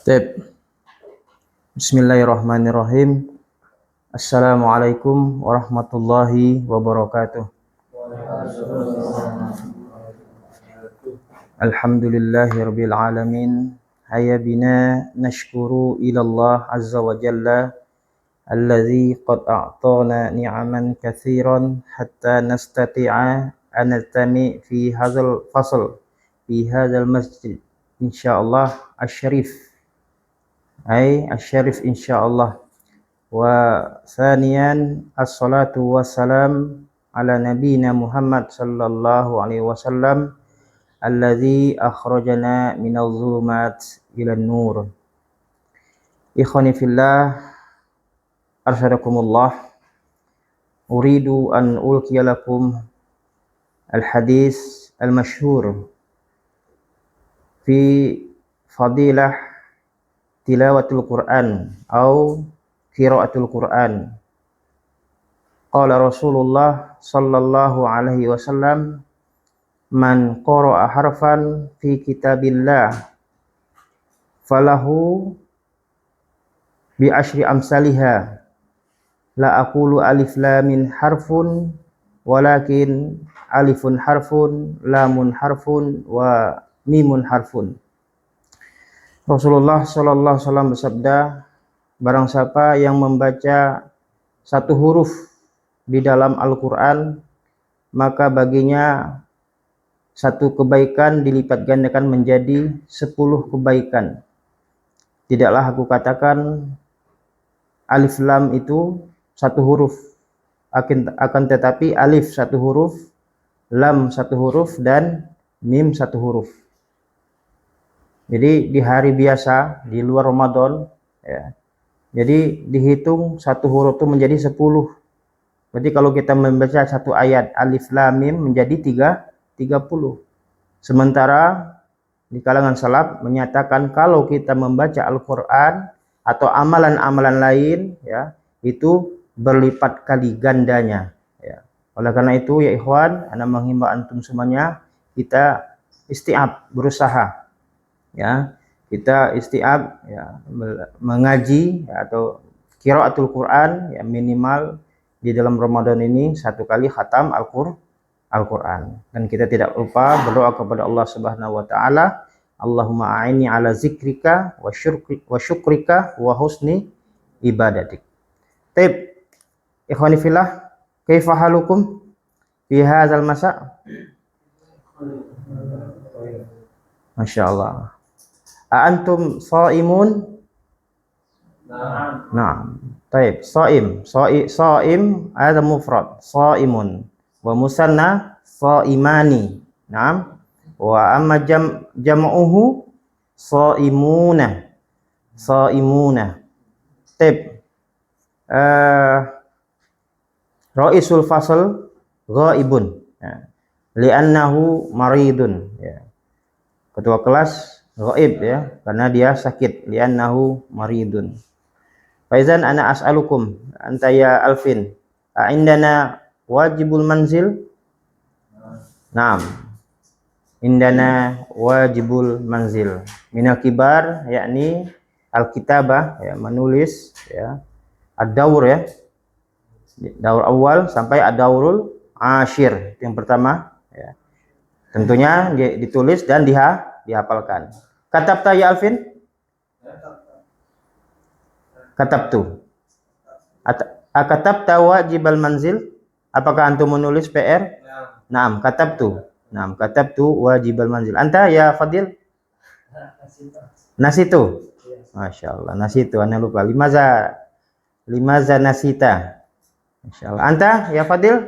Baik. Bismillahirrahmanirrahim. Assalamualaikum warahmatullahi wabarakatuh. Alhamdulillahirabbil alamin. Hayya bina nashkuru ila Allah azza wa jalla alladzi qad a'tana ni'aman katsiran hatta nastati'a an nastami fi hadzal fasl fi hadzal masjid insyaallah asy-syarif asy-syarif insyaallah. Wa thaniyan as-salatu wassalam ala nabiyyina Muhammad sallallahu alaihi wasallam alladzi akhrajana minadh dhulumat ilan nur. Ikhwani fillah, arsyadakumullah. Uridu an ulqiya lakum al-hadis al-masyhur fi fadilah tilawatul Quran atau qiraatul Quran. Qala Rasulullah sallallahu alaihi wasallam, man qara'a harfan fi kitabillah falahu bi asyri amsalihha. La aqulu alif lam min harfun walakin alifun harfun, lamun harfun, wa mimun harfun. Rasulullah sallallahu alaihi wasallam bersabda, barang siapa yang membaca satu huruf di dalam Al-Quran, maka baginya satu kebaikan dilipat gandakan menjadi 10 kebaikan. Tidaklah aku katakan alif lam itu satu huruf, akan tetapi alif satu huruf, lam satu huruf, dan mim satu huruf. Jadi di hari biasa, di luar Ramadan, ya, jadi dihitung satu huruf itu menjadi 10. Berarti kalau kita membaca satu ayat alif lam mim menjadi 30. Sementara di kalangan salaf menyatakan kalau kita membaca Al-Quran atau amalan-amalan lain, ya, itu berlipat kali gandanya. Ya. Oleh karena itu ya ikhwan, ana menghimbau antum semuanya, kita isti'ab, berusaha. Ya, kita isti'ab, ya, mengaji, ya, atau qiraatul Quran, ya, minimal di dalam Ramadan ini 1 kali khatam Al-Quran. Dan kita tidak lupa berdoa kepada Allah Subhanahu wa taala, Allahumma a'inni ala zikrika wa syukrika wa husni ibadatik. Taib, ikhwani fillah, kaifa halukum fi hadzal masa? Masyaallah. Antum shaimun? Naam. Taib, shaim ada mufrad, shaimun, wa musanna shaimani. Naam. Wa amma jam'uhu shaimuna. Taib. Raisul fasl ghaibun, ya, li'annahu maridun, ya. Ketua kelas ghaib, ya, karena dia sakit, li'annahu maridun. Faizan ana as'alukum anta ya Alfin, indana wajibul manzil? Naam. Indana wajibul manzil minal kibar, yakni al-kitabah, ya, menulis, ya, ad-daur, ya, daur awal sampai ad-daurul asyir, yang pertama, ya. Tentunya ditulis dan dihafalkan. Katabta ya Alvin? Katabtu. Katabta wajibal manzil? Apakah antum menulis PR? Naam, katabtu. Naam, katabtu wajibal manzil. Anta ya Fadil? Nasitu. Masyaallah, nasitu, ana lupa. Limaza nasita? Masyaallah. Anta ya Fadil?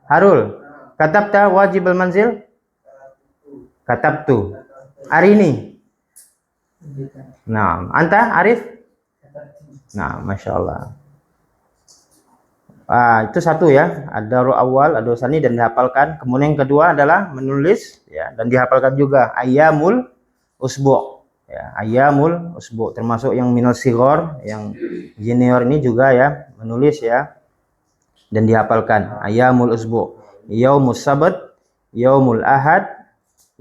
Harul. Katabta wajibal manzil? Katabtu. Arini. Nah, anta Arif? Nah, masyaallah. Itu satu, ya, ada ru awal, ada sani, dan dihafalkan. Kemudian yang kedua adalah menulis, ya, dan dihafalkan juga ayyamul usbu', ya, ayyamul usbu', termasuk yang minal sighar, yang junior ini juga, ya, menulis, ya, dan dihafalkan ayyamul usbu', yaumus sabat, yaumul ahad,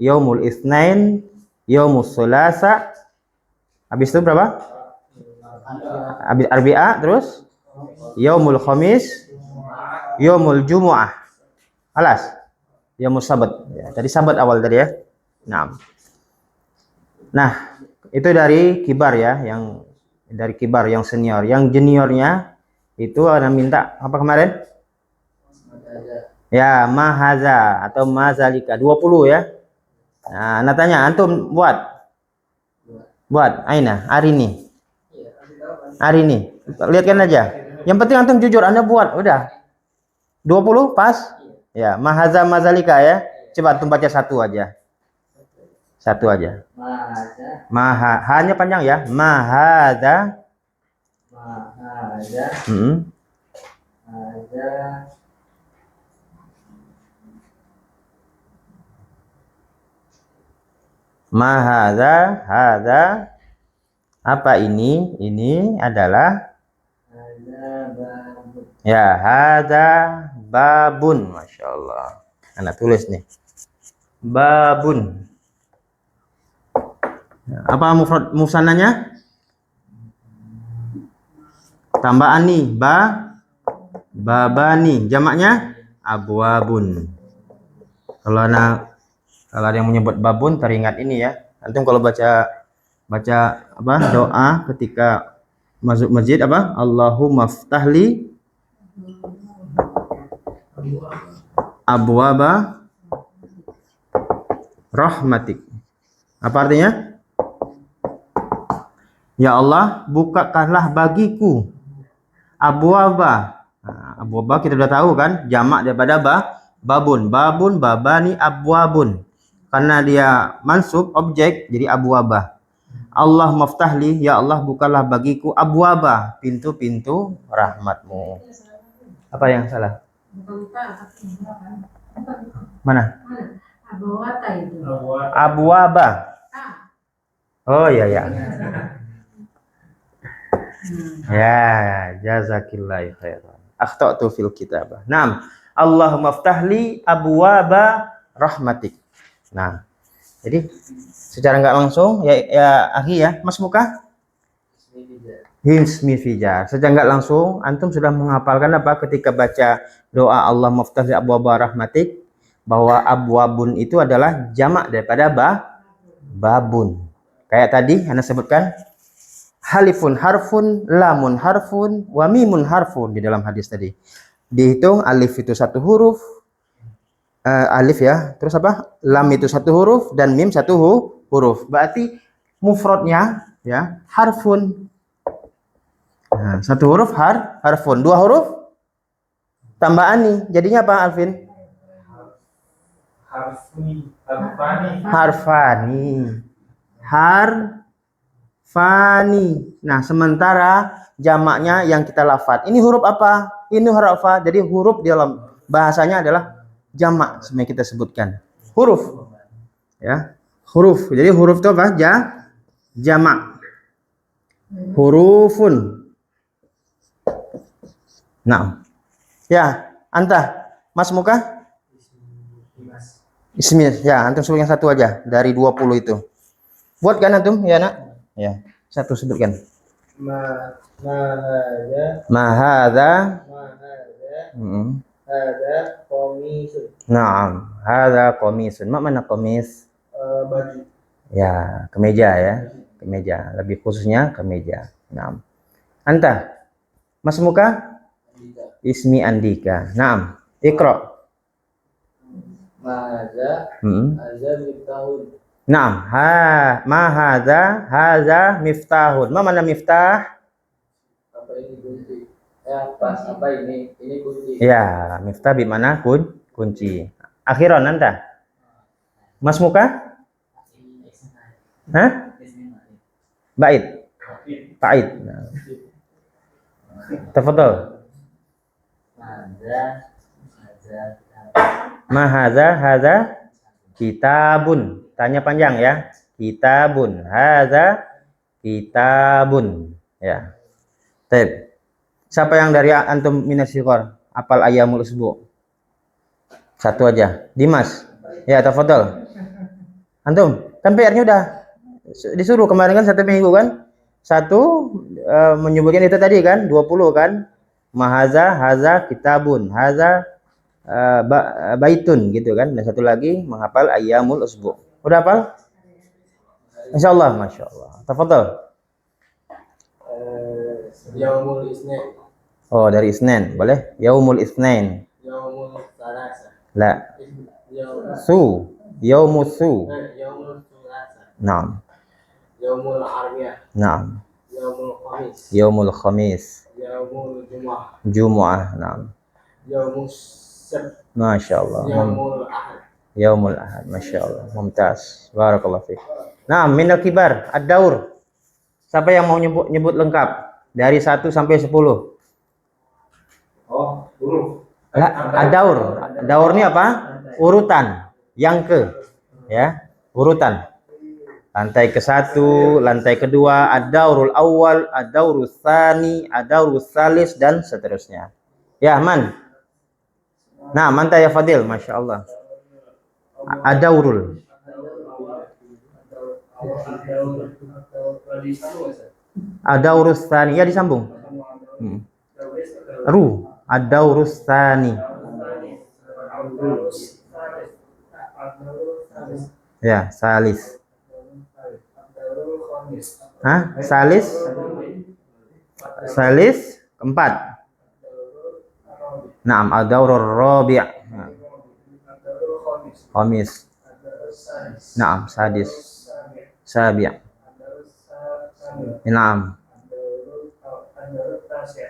yaumul itsnain, yaumus tsulasa, Habis itu berapa? Habis Arbi'a terus yaumul khamis, yaumul jumu'ah. Alas. Yaumul sabat. Ya, tadi sabat awal tadi ya. Nah, itu dari kibar ya, yang dari kibar yang senior. Yang juniornya itu ada minta apa kemarin? Ya, mahaza atau mazalika 20 ya. Nah, tanya antum buat aina hari ini. Hari ini. Lihatkan aja. Yang penting antum jujur, Anda buat, udah. 20 pas? Ya, mahaza mazalika ya. Coba antum baca satu aja. Satu aja. Maha, hanya panjang ya. Mahaza. Mahaza, haza. Apa ini? Ini adalah ya, haza babun. Masya Allah. Anak tulis nih. Babun. Apa mufrad musananya? Tambahan nih, babani. Jamaknya abwabun. Kalau ada yang menyebut babun, teringat ini ya. Antum kalau baca apa doa ketika masuk masjid apa? Allahumma ftahli abwaba rahmatik. Apa artinya? Ya Allah, bukakanlah bagiku abwaba. Nah, abwaba kita sudah tahu kan, jamak daripada babun. Babun, babani, abwabun. Karena dia mansub objek jadi abwaba. Allah maftahli, ya Allah bukalah bagiku abwaba, pintu-pintu rahmatmu. Apa yang salah? Mana? Abwaba. Oh ya ya. Ya, jazakillahu khairan. Akhtatu fil kitabah. Naam. Allahumma ftahli abwaba rahmatik. Nah, jadi secara nggak langsung ya akhi ya, Mas Muka? Hismi fijar. Secara nggak langsung antum sudah menghafalkan apa ketika baca doa Allah maftahli abwaba rahmatik, bahwa abwabun itu adalah jamak daripada babun. Kayak tadi Anda sebutkan halifun harfun, lamun harfun, wa mimun harfun di dalam hadis tadi. Dihitung alif itu satu huruf, alif ya, terus apa? Lam itu satu huruf dan mim satu huruf. Berarti mufradnya ya harfun. Nah, satu huruf harfun, dua huruf tambahan nih. Jadinya apa, Alvin? Harfani. Nah, sementara jamaknya yang kita lafaz. Ini huruf apa? Ini huruf apa? Jadi huruf di dalam bahasanya adalah jamak, sebenarnya kita sebutkan. Huruf. Ya. Huruf. Jadi huruf itu apa? Jamak. Hurufun. Nah. Ya, anta Mas Muka? Ismi. Ya, antum sebut yang satu aja dari 20 itu. Buat kan antum? Ya, Nak? Ya, satu sebutkan. Mahadha. Hadha qamisun. Naam, hadha qamisun. Mana qamis? Baju. Ya, kemeja ya. Kemeja, lebih khususnya kemeja. Naam. Anta? Mas Muka? Ismi Andika. Naam. Iqra. Mahadha. Hadza miftahun. Naam, ma hadza miftahun. Mana miftah? Apa ini kunci? Ya, pas apa ini? Ini kunci. Ya, miftah bi mana kunci. Akhiran anta. Mas Muka? Hah? Bait. Bait. Nah. Tafadhal. Ma hadza kitabun. Tanya panjang ya. Kitabun. Hadza kitabun. Ya. Baik. Siapa yang dari antum minas siqor apal ayamul usbu? Satu aja. Dimas. Ya, tafadhal. Antum, kan PR-nya udah Disuruh kemarin kan 1 minggu kan. Satu menyebutkan itu tadi kan 20 kan. Mahaza, haza kitabun, haza baitun gitu kan. Dan satu lagi menghafal ayyamul usbu. Udah hafal? Insyaallah, masyaallah. Tafadhal. Yaumul Isnin. Oh, dari Isnin, boleh? Yaumul Isnin. Yaumul Salasa. La. Su. Yaumus su. Yaumul Salasa. Naam. Yaumul Arbiyah. Naam. Yaumul Khamis. Yaumul Khamis. Yaumul Jumu'ah. Jumu'ah. Naam. Yaumul Sabt. Masyaallah. Yaumul Ahad. Yaumul Ahad. Masyaallah. Mumtaz. Barakallahu fiik. Naam, minal kibar ad-daur. Siapa yang mau nyebut lengkap dari 1 sampai 10? Oh, huruf. Ad-daur. Daur ini apa? Urutan. Yang ke. Ya, urutan. Lantai ke-1, lantai kedua, ad-daurul awal, ad-daurus tsani, ad-daurus tsalis dan seterusnya. Ya, Man. Nah, manta ya Fadil, Masya Allah. Ad-daurul. Ad-daurus tsani, ya disambung. Ru, ad-daurus tsani. Ya, salis. Hah? Salis? Salis keempat. Naam, ad-daurur rabi'. Khamis. Naam, sadis. Sabi'. Naam.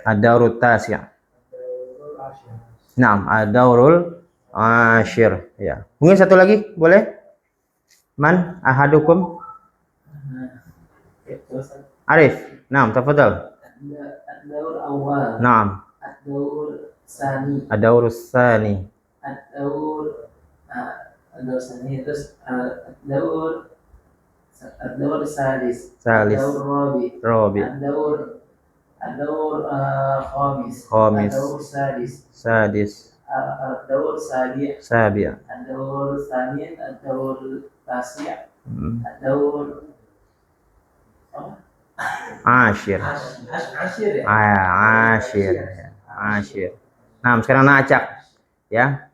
Ad-daurut tasi'. Naam, ad-daurul ashir. Ya. Mungkin satu lagi, boleh? Man ahadukum? Arif. Naam, tafadhal. Ad-daur awal. Naam. Ad-daur tsani. Ad-daurus tsani. Ad-daur tsani terus ad-daur sadis. Salis. Ad-daur Rabi. ad-daur khamis. Khamis. Ad-daur sadis. Sadis. Ad-daur sabi'. Sabi'. Ad-daur tsamin. Ad-daur tasi'. Ad-daur Ashir. Ashir ya? Ashir. Ashir. Nah, sekarang acak. Ya.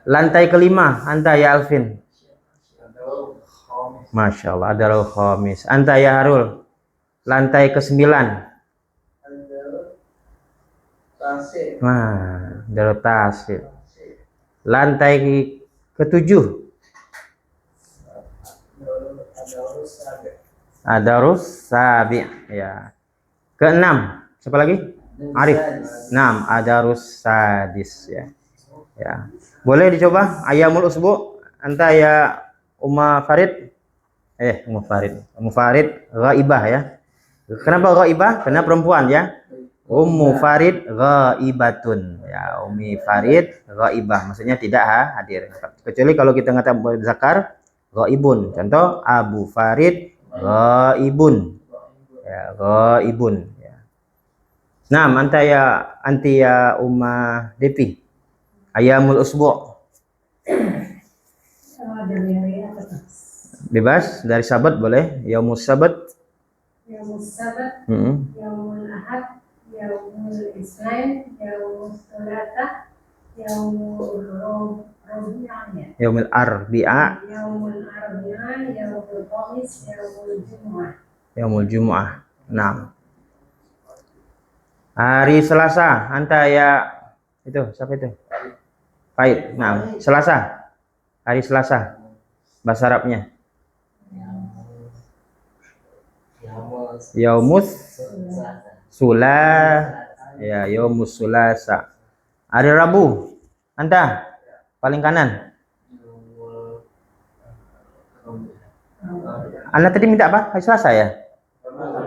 Lantai kelima, anta ya Alvin. Masya Allah, adalah khamis. Anta ya Harul. Lantai ke-9. Nah, adalah tasir. Lantai ke-7. Adarus sabi'. Ya. Ke-6. Siapa lagi? Arif. 6. Adarus sadis ya. Ya. Boleh dicoba ayamul usbu. Anta ya Umma Farid. Ummu Farid ghaibah ya. Kenapa ghaibah? Karena perempuan ya. Ummu Farid ghaibatun. Ya, Ummi Farid ghaibah. Maksudnya tidak hadir. Kecuali kalau kita ngata zakar ghaibun. Contoh Abu Farid ghaibun. Ya, ghaibun ya. Nah, anti ya Umma Depi. Ayamul usbu. Bebas dari sabat boleh. Yaumus sabat. Yaumus sabat. Yaumul ahad. Yaumul isnin. Yaumul thalatha. Yaumul rabi'ah. Yaumul arbi'a. Yaumul arbi'ah. Yaumul khamis. Yaumul jumu'ah. Yaumul jumu'ah. Nah. Hari Selasa, anta ya itu siapa itu? Faid. Nah, Selasa. Hari Selasa. Bahasa Arabnya. Yaumus ya, Yaumus Sulasa. Hari Rabu. Anta paling kanan. Anda tadi minta apa? Hari Selasa ya?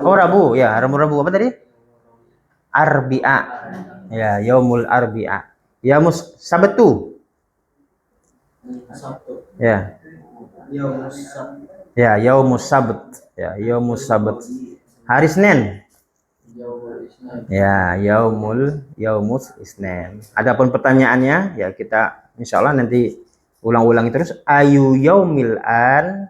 Oh, Rabu. Ya, Rabu apa tadi? Arbi'a. Ya, Yaumul Arbi'a. Yaumus Sabtu. Ya. Ya, Yaumus Sabt. Ya, Yaumus Sabt. Hari Senin. Ya, Yaumus Isnin. Adapun pertanyaannya, ya kita insyaallah nanti ulang-ulangi terus. Ayu yaumil an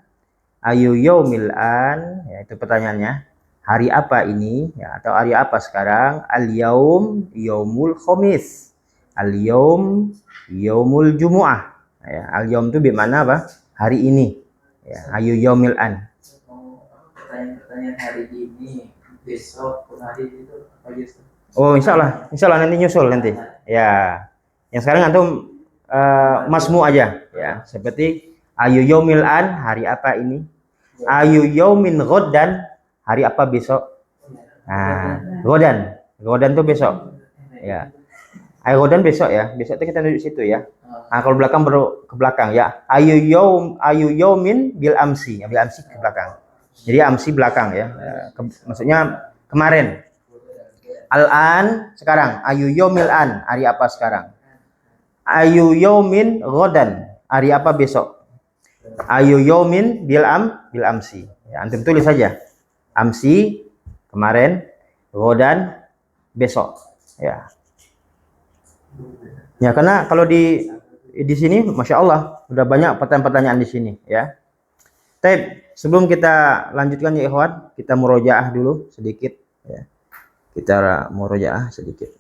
Ayu yaumil an, ya itu pertanyaannya. Hari apa ini? Ya, atau hari apa sekarang? Al yaum yaumul khamis. Al yaum yaumul jumu'ah. Ya, al yaum itu bermakna apa? Hari ini. Ya, ayu yaumil an. Pertanyaan-pertanyaan hari ini, besok, kemarin itu apa gitu? Oh, insya Allah nanti nyusul nanti. Ya, yang sekarang antum masmu aja. Ya, seperti ayu yaumil an, hari apa ini? Ayu yaumin ghadan, hari apa besok? Nah, ghadan tuh besok. Ya, ayu ghadan besok ya. Besok tuh kita duduk situ ya. Nah, kalau belakang baru ke belakang ya. Ayu yaumin bil amsi, ya, bil amsi ke belakang. Jadi amsi belakang ya. Maksudnya kemarin. Al-an sekarang. Ayu yaumil an, hari apa sekarang? Ayu yaumin ghadan, hari apa besok? Ayu yaumin bil amsi. Ya, antum tulis saja. Amsi kemarin, ghadan besok. Ya. Ya, karena kalau di sini Masya Allah udah banyak pertanyaan-pertanyaan di sini ya. Tapi sebelum kita lanjutkan ya ikhwan, kita murojaah dulu sedikit ya. Kita murojaah sedikit.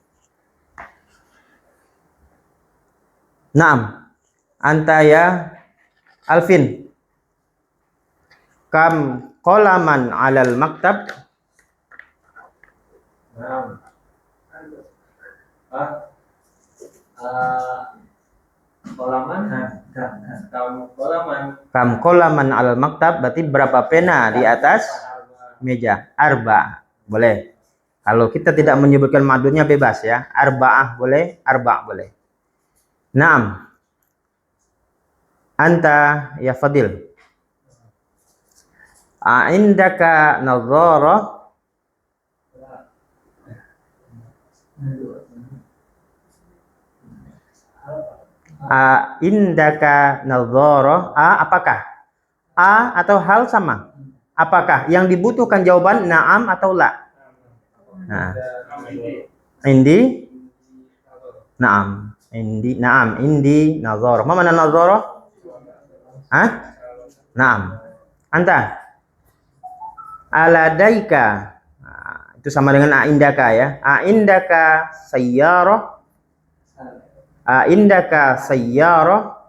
Naam. Anta ya Alvin. Kam qalaman 'alal maktab? Naam. Kolaman, Kam qalaman 'alal maktab berarti berapa pena di atas meja? Arba. Boleh. Kalau kita tidak menyebutkan madudnya bebas ya. Arba'ah boleh, arba' boleh. Naam. Anta ya Fadil. Indaka nadhara? Indaka nadhara? Apakah? Atau hal sama? Apakah? Yang dibutuhkan jawaban na'am atau la? Nah. Indi? Na'am. Indi nadhara. Ma mana nadhara? Na'am. Anta? Aladaika? Itu sama dengan indaka ya. Indaka sayyarah? Indaka sayyarah?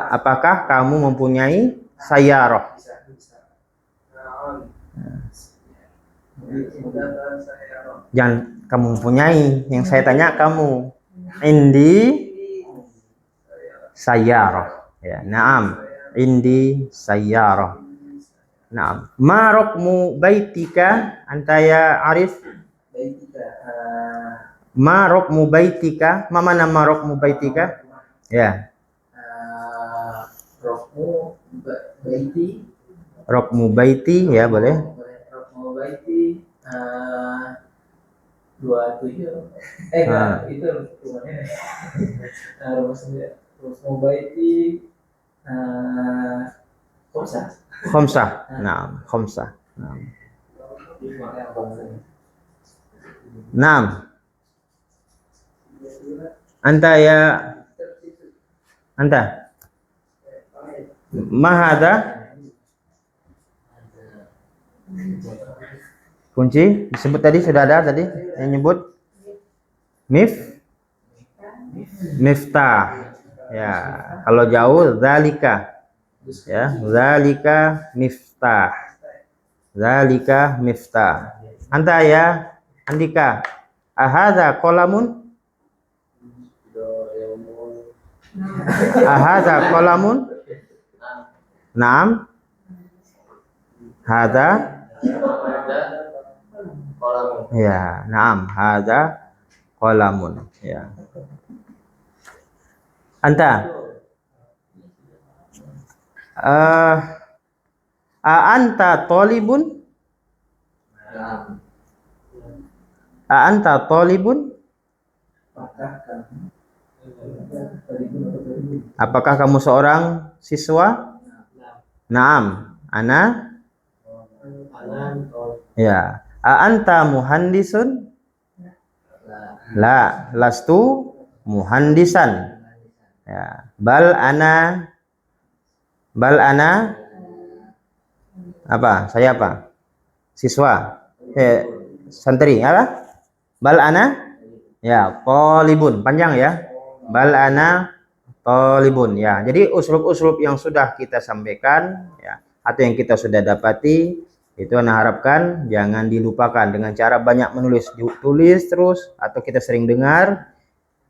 Apakah kamu mempunyai sayyarah? Jangan kamu mempunyai, yang saya tanya kamu. Indi sayyarah. Ya, na'am. Indi sayyarah. Na'am. Ma raqmu baitika anta ya Arif? Ma raqmu baitika? Ma mana ma raqmu baitika? Ya. Rokmu baiti. Raqmu baiti ya boleh. Rokmu baiti 27. Itu rumahnya. Rokmu baiti khamsah. Naam, khamsah. Naam. Naam. Anta ya Anta. Mahada? Kunci disebut tadi sudah ada tadi yang nyebut miftah. Ya, kalau jauh zalika. Ya, zalika miftah. Zalika miftah. Anta ya Andika. Ahadza qalamun? Ahadza qalamun? Naam. Hadza? Ya, naam. Hadza qalamun. Ya. Anta? Anta talibun? Anta talibun? Apakah kamu seorang siswa? Naam. Ana? Ya. Anta muhandisun? La, lastu muhandisan. Ya. Bal ana Bal ana apa? Saya apa? Siswa. Santri apa? Bal ana ya, talibun. Panjang ya. Bal ana talibun ya. Jadi uslub-uslub yang sudah kita sampaikan ya, atau yang kita sudah dapati itu Ana harapkan jangan dilupakan dengan cara banyak menulis, tulis terus, atau kita sering dengar,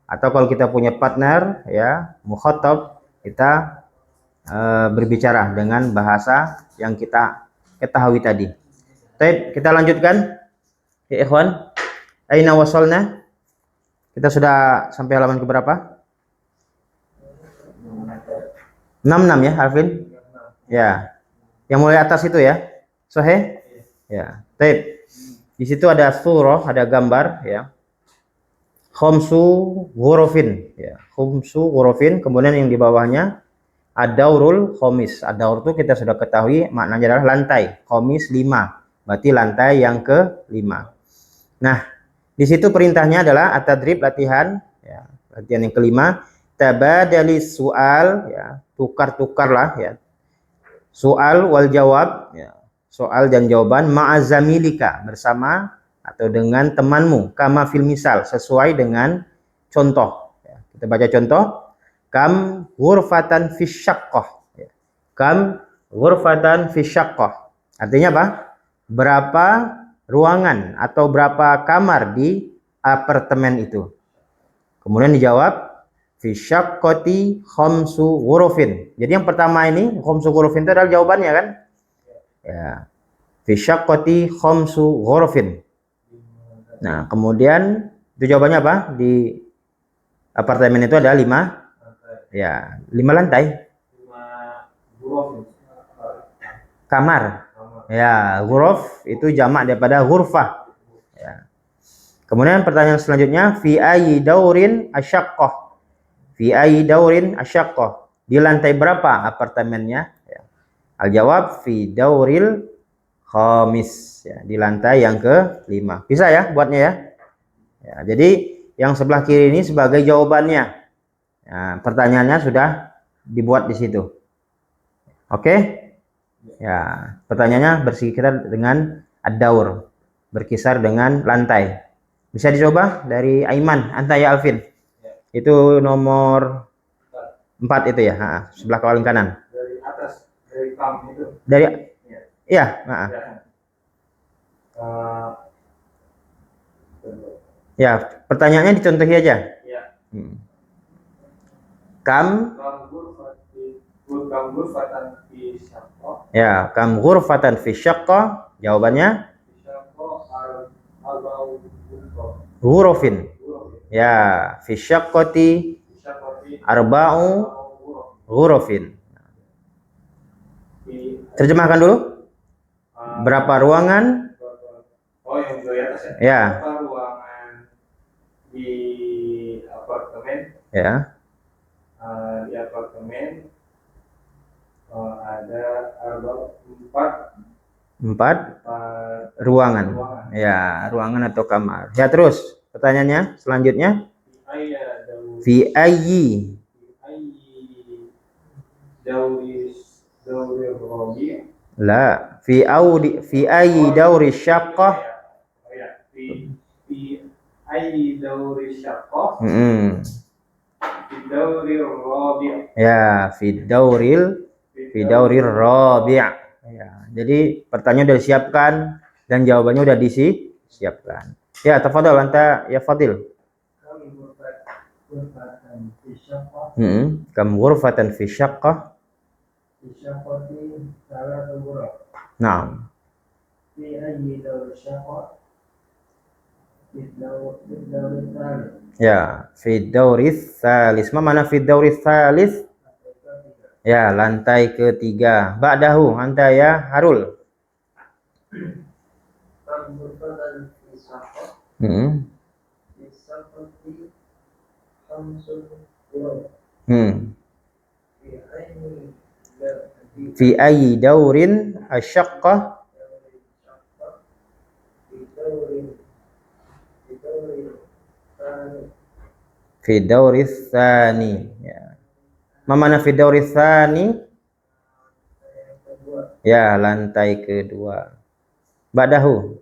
atau kalau kita punya partner ya mukhatab, kita berbicara dengan bahasa yang kita ketahui tadi. Baik, kita lanjutkan ya ikhwan. Aina wasalna? Kita sudah sampai halaman ke berapa? 66 ya, Alvin? Ya. Yang mulai atas itu ya. Sahih? Ya. Baik. Di situ ada surah, ada gambar ya. Khamsu ghurufin ya. Khamsu ghurufin, kemudian yang di bawahnya ad-daurul khamis. Ad-daur itu kita sudah ketahui maknanya adalah lantai. Khamis 5. Berarti lantai yang ke-5. Nah, di situ perintahnya adalah at-tadrib, latihan ya. Latihan yang kelima, tabadalis soal ya, tukar-tukarlah ya. Soal wal jawab ya. Soal dan jawaban ma'azamilika, bersama atau dengan temanmu, kama fil misal, sesuai dengan contoh ya. Kita baca contoh, kam ghurfatan fi syaqqah ya. Kam ghurfatan fi syaqqah, artinya apa? Berapa ruangan atau berapa kamar di apartemen itu. Kemudian dijawab fi syaqqati khamsu ghurufin. Jadi yang pertama ini khamsu ghurufin itu adalah jawabannya kan? Ya. Fi syaqqati khamsu ghurufin. Nah, kemudian itu jawabannya apa? Di apartemen itu ada 5 ya, 5 lantai. 5 Kamar. Ya, ghuruf itu jamak daripada ghurfah. Ya. Kemudian pertanyaan selanjutnya, fi ayyi daurin asyaqqah. Fi ayyi daurin asyaqqah. Di lantai berapa apartemennya? Ya. Al-jawab fi dauril khamis. Ya, di lantai yang ke-5. Bisa ya buatnya ya? Ya, jadi yang sebelah kiri ini sebagai jawabannya. Ya, pertanyaannya sudah dibuat di situ. Oke? Ya, pertanyaannya berkisar dengan ad-daur, berkisar dengan lantai. Bisa dicoba dari Aiman, Anta ya Alvin. Itu nomor 4 itu ya, sebelah paling kanan. Dari atas, dari kam itu. Dari Ya. iya, ya, pertanyaannya dicontohi aja. Ya. Kam Kam ghurfatan fi syaqqah. ya, kam ghurfatan fi syaqqah, jawabannya ghurufin. Ya, fi syaqqati arba'u ghurufin. Terjemahkan dulu. Berapa ruangan? Oh, yang di atas ya. Ya. Berapa ruangan di apartemen? Ya. Di apartemen ada 4 ruangan. Ya, ruangan atau kamar. Ya, terus pertanyaannya selanjutnya. Fi ayyi dauri rabi'. La, fi ayyi dauri syaqqah. Fi ayyi dauri syaqqah. Fi dauri rabi'. Ya, fi dauril rabi'. Ya, jadi pertanyaan sudah disiapkan dan jawabannya sudah disiapkan. Ya, tafadhal anta ya Fadil. Kam ghurfatan fi syaqqah. Naam. Ya, fi dauris salis. Mana fi dauris salis? Ya, lantai ketiga. Ba'dahu, anta ya Harul. Fi ayyi daurin asyaqqah. Fi dauris tsani. Ya. Ma mana fi dauris tsani? Ya, lantai kedua. Ba'dahu.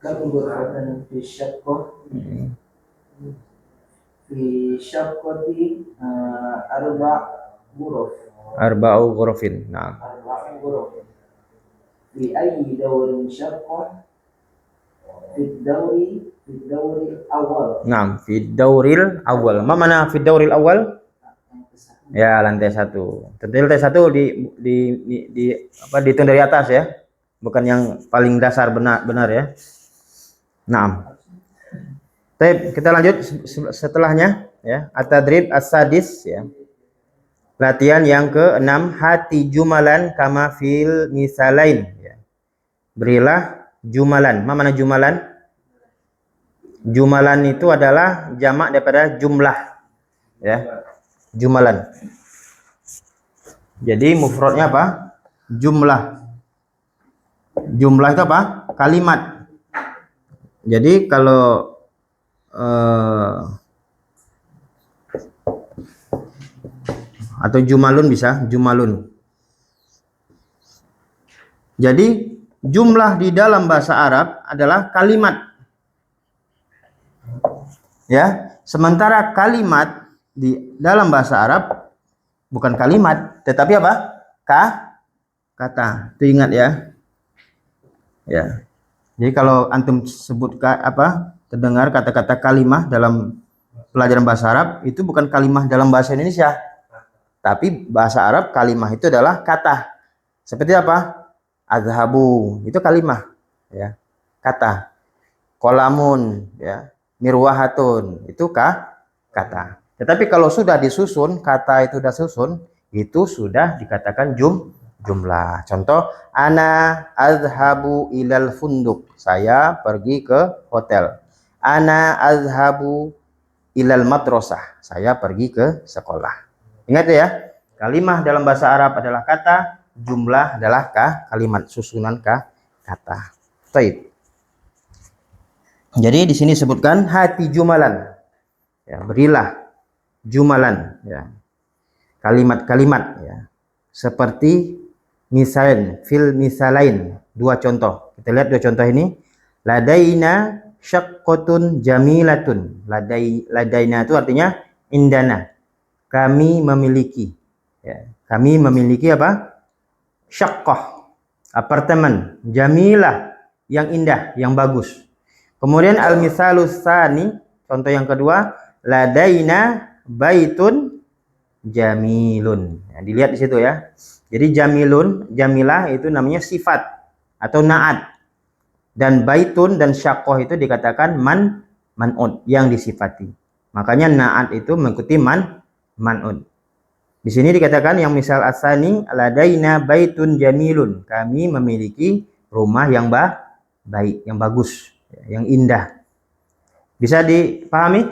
Kam ghurfatan fi syaqqah fi syaqqati ghuruf. Arba'u ghurufin. Nah. Ghuruf. Fi ayyi dawrin syaqqah fi dawri awal. Nah, fi dauril awal. Ma mana fi dauril awal? Ya, lantai 1. Tentu lantai 1 di apa dihitung dari atas ya. Bukan yang paling dasar benar ya. Naam. Baik, kita lanjut setelahnya ya. At-tadrib as-sadis ya. Latihan yang ke-6, hati jumalan kama fil misalain ya. Berilah jumalan. Ma mana jumalan? Jumalan itu adalah jamak daripada jumlah ya. Jumalan. Jadi mufradnya apa? Jumlah. Jumlah itu apa? Kalimat. Jadi kalau atau jumalun bisa, jumalun. Jadi jumlah di dalam bahasa Arab adalah kalimat. Ya, sementara kalimat di dalam bahasa Arab bukan kalimat, tetapi apa? Kata. Itu ingat ya. Ya. Jadi kalau antum sebut terdengar kata-kata kalimah dalam pelajaran bahasa Arab, itu bukan kalimah dalam bahasa Indonesia. Tapi bahasa Arab kalimah itu adalah kata. Seperti apa? Azhabu, itu kalimah, ya. Kata. Qolamun, ya. Mirwahatun, itu kata. Tetapi kalau sudah disusun, kata itu sudah susun, itu sudah dikatakan jumlah. Contoh, ana azhabu ilal funduk. Saya pergi ke hotel. Ana azhabu ilal madrasah. Saya pergi ke sekolah. Ingat ya, kalimah dalam bahasa Arab adalah kata, jumlah adalah kalimat, susunan kata. Baik. Jadi di sini sebutkan hati jumalan. Ya, berilah jumalan ya. Kalimat-kalimat ya. Seperti misalin, fil misalain. Dua contoh. Kita lihat dua contoh ini. Ladaina syaqqatun jamilatun. Ladaina itu artinya indana. Kami memiliki. Ya. Kami memiliki apa? Syaqqah. Apartemen. Jamilah. Yang indah, yang bagus. Kemudian al-misalus tsani, contoh yang kedua, ladaina baitun jamilun. Nah, dilihat di situ ya. Jadi jamilun, jamilah itu namanya sifat atau naat. Dan baitun dan syaqqah itu dikatakan man'ud yang disifati. Makanya naat itu mengikuti man'ud. Di sini dikatakan yang misal asani ladaina baitun jamilun. Kami memiliki rumah yang baik, yang bagus, yang indah. Bisa dipahami?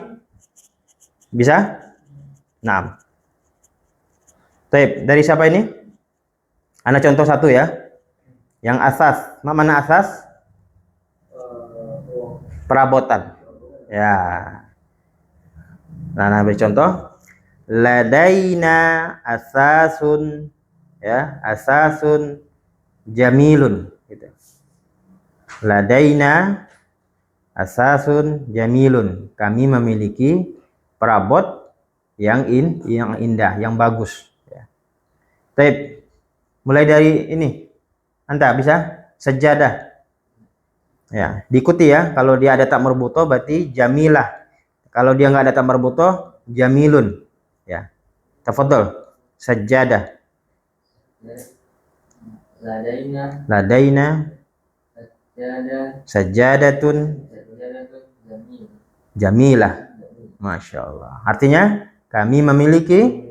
Bisa? Nah. Baik, dari siapa ini? Ana contoh satu ya. Yang asas. Mana asas? Perabotan. Ya. Nah, beri contoh. Ladaina asasun ya, asasun jamilun gitu. Ladaina asasun jamilun. Kami memiliki perabot yang indah, yang bagus ya. Baik. Mulai dari ini. Anta bisa sejadah. Ya, diikuti ya. Kalau dia ada tak marbutoh berarti jamilah. Kalau dia nggak ada tak marbutoh, jamilun. Ya. Tafadhol. Sajadah. Ladaina sajadatun jamilah. Masya Allah. Artinya kami memiliki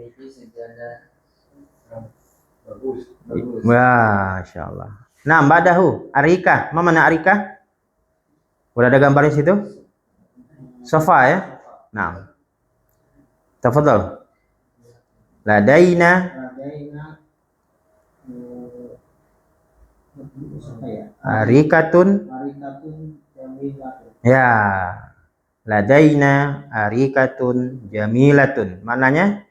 Masya Allah. Nah, ba'dahu arika. Mana arika? Udah ada gambar di situ? Sofa ya. Nah. Tafadhol. Ladaina arikatun. Ya. Ladaina arikatun jamilatun. Maknanya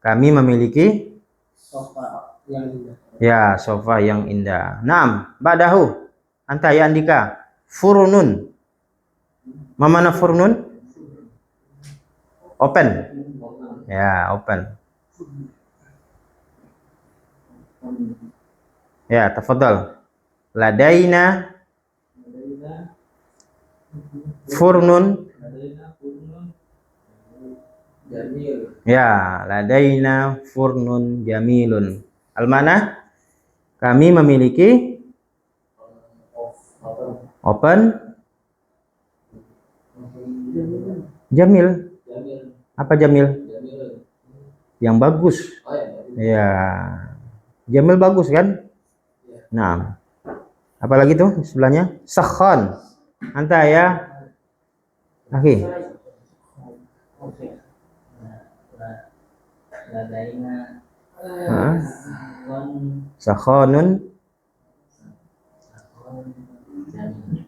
kami memiliki yang indah. Ya, sofa yang indah. Naam, ba'dahu. Anta ya Andika. Furnun. Ma mana furnun? Open. Ya, open. Ya, tafadhal. Ladaina furnun. Jamil. Ya, ladaina furnun jamilun. Al-mana? Kami memiliki open jamil. Jamil. Apa jamil? Jamil. Yang bagus. Oh ya. Ya. Jamil bagus kan? Nah. Apalagi tuh sebelahnya? Sakhon. Anta ya. Akhi. Ladaina Hah? kon Sakhonun jamil.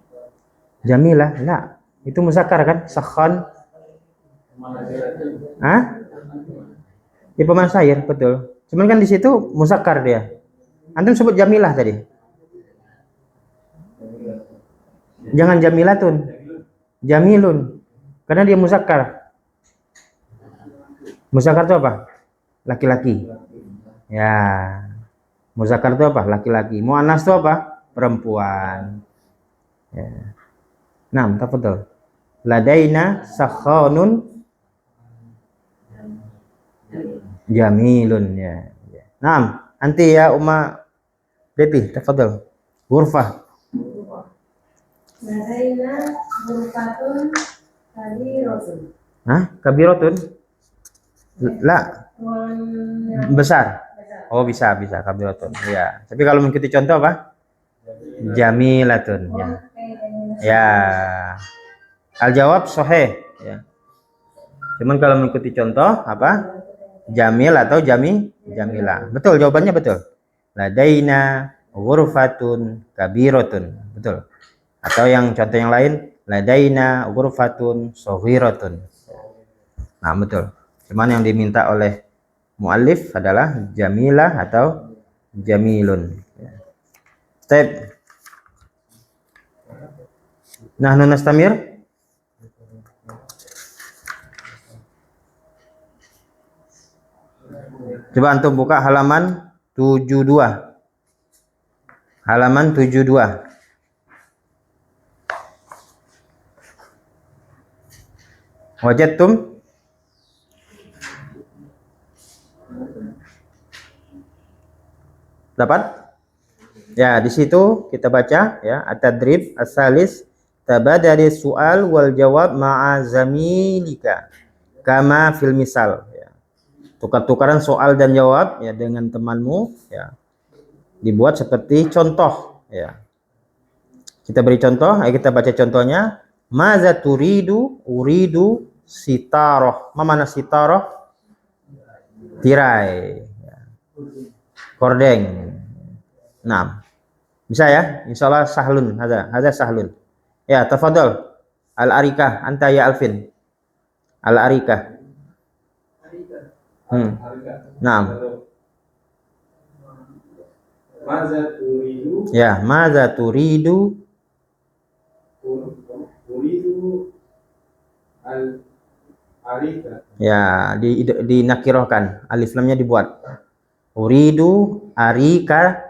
jamilah. Lah, itu muzakkar kan? Sakhon. Hah? Di peman syair, betul. Cuman kan di situ muzakkar dia. Antum sebut jamilah tadi. Jangan jamilatun. Jamilun. Karena dia muzakkar. Muzakkar itu apa? Laki-laki. Ya. Muzakkar itu apa? Laki-laki. Muannas itu apa? Perempuan. Ya. Nah, tafadhol. Ladaina sakhonun jamilun ya. Nah, anti ya Umma Depi, tafadhol. Ghurfah. Ladaina ghurfatun kabiratun. Hah? Kabiratun? La, Ruangan besar. besar. Oh, bisa kabiratun. Ya. Tapi kalau mengikuti contoh apa? Jamilatun ya. Ya. Al-jawab sahih ya. Cuman kalau mengikuti contoh apa? Jamil atau jamila. Betul, jawabannya betul. Ladaina ghurfatun kabiratun. Betul. Atau yang contoh yang lain, ladaina ghurfatun saghiratun. Nah, betul. Cuman yang diminta oleh muallif adalah jamilah atau jamilun. Step. Nahnu nastamir. Coba antum buka halaman 72. Halaman 72. Wajadtum? Dapat? Ya, di situ kita baca ya, at-tadrib as-salis tabadali su'al wal jawab ma'a zamilika kama fil misal ya. Tukar-tukaran soal dan jawab ya dengan temanmu ya. Dibuat seperti contoh ya. Kita beri contoh, ayo kita baca contohnya. Maza turidu uridu sitaroh. Mana sitaroh? Tirai. Kordeng. Nah, bisa ya? Insyaallah sahlun. Hadza sahlun. Ya, tafadhol. Al-arikah, anta ya Alvin. Al-arikah. Naam. Maza turidu. Ya, maza turidu? Uridu al-arika. Ya, dinakirohkan. Alif lamnya dibuat. Uridu arika.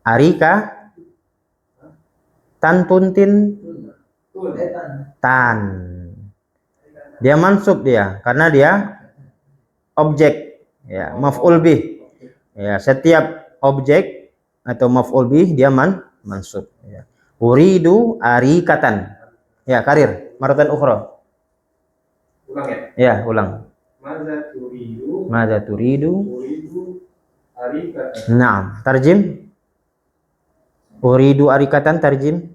Arika tan tuntin tan. Dia mansub dia karena dia objek ya, maf'ul bih. Ya, setiap objek atau maf'ul bih dia mansub ya. Uridu arikatan. Ya, karir. Maratan ukhra. Ulang ya? Ya, ulang. Maza turidu. Maza turidu? Uridu arikatan. Naam, tarjim. Uridu arikatan tarjim.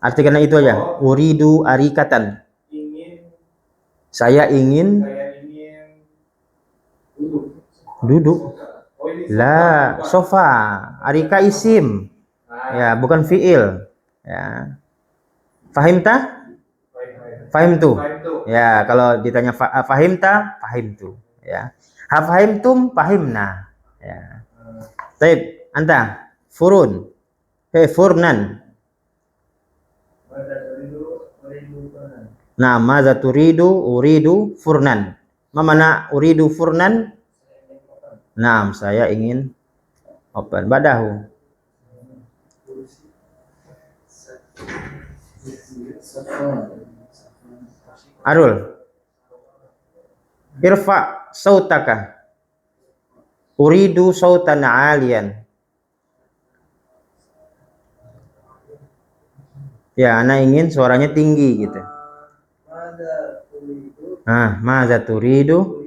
Artikan itu aja. Uridu arikatan. Ingin. Saya ingin duduk. Oh, ini La, sofa. Arika isim. Ya, bukan fiil. Ya. Fahimta? Fahimtu. Ya, kalau ditanya fahimta, fahimtu. Ya. Hafahimtum fahimna. Ya. Taib, anta furun. Furnan. Nah, maza turidu? Uridu furnan. Ma mana uridu furnan? Nah, saya ingin open. Badahu. Arul. Irfa sautaka. Uridu sautan alian. Ya, ana ingin suaranya tinggi gitu. Nah, maza turidu?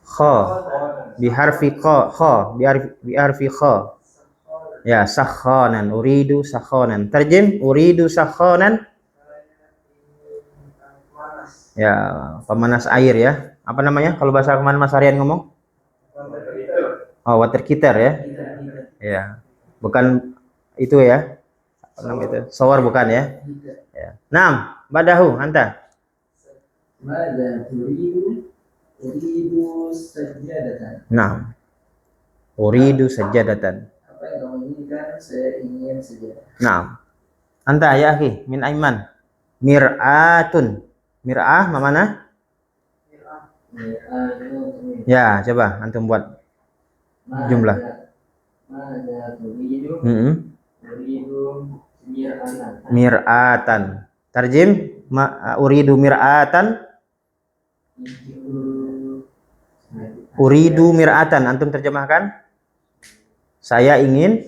Kha. Biharfi kha. Biharfi kha. Ya, sakhanan. Uridu sakhanan. Terjem, uridu sakhanan. Ya, pemanas air ya. Apa namanya kalau bahasa kemana Mas Aryan ngomong? Oh, water heater ya. Ya. Bukan itu ya. Apa namanya itu? Shower bukan ya? Ya. Naam, badahu anta. Mada uridu sajadatan. Naam. Uridu sajadatan. Apa yang kamu inginkan? Saya ingin sajadah. Naam. Anta ya akhi, min aiman. Mir'atun. Mir'ah mana? Ya, coba antum buat jumlah. Mada uridu? Uridu mir'atan. Mir'atan. Tarjim uridu mir'atan. Uridu mir'atan. Antum terjemahkan. Saya ingin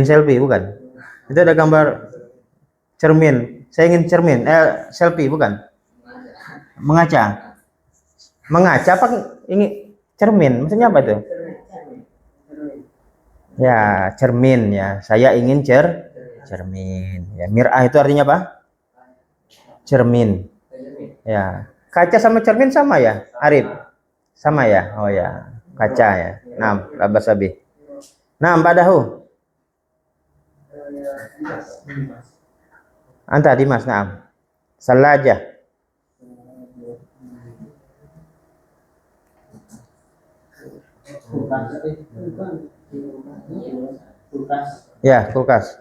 selfie bukan? Itu ada gambar cermin. Saya ingin cermin. Selfie bukan? Mengaca. Mengaca apa ini cermin? Maksudnya apa itu? Ya, cermin ya. Saya ingin cermin. Ya, mir'ah itu artinya apa? Cermin. Ya. Kaca sama cermin sama ya, Arif? Sama ya? Oh ya, kaca ya. Naam, labasabi. Naam, badahu. Anta Dimas, naam. Salaja. Ya, kulkas.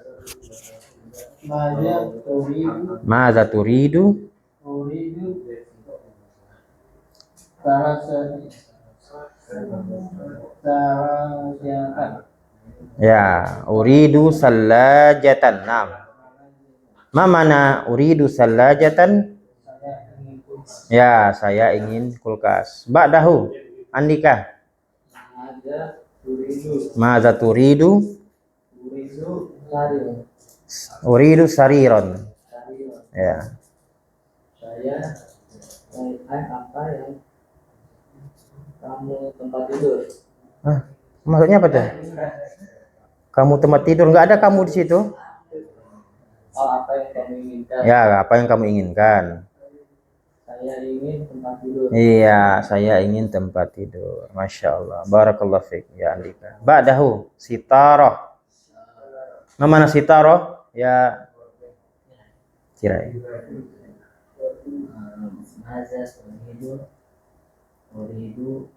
Maza turidu? Ya, uridu salajatan. Naam. Ma mana uridu salajatan? Ya, saya ingin kulkas. Ba'dahu, Andika. Maza turidu? Uridu sariron. Ya. Saya apa yang kamu tempat tidur? Hah? Maksudnya apa tuh? Kamu tempat tidur, nggak ada kamu di situ? Oh, apa yang kamu inginkan? Ya, apa yang kamu inginkan? Saya ingin tempat tidur. Iya, saya ingin tempat tidur. Masya Allah. Barakallahu fiik ya Andika. Ba'dahu sitaroh. Mana sitaroh? Ya, tirai. Maza uridu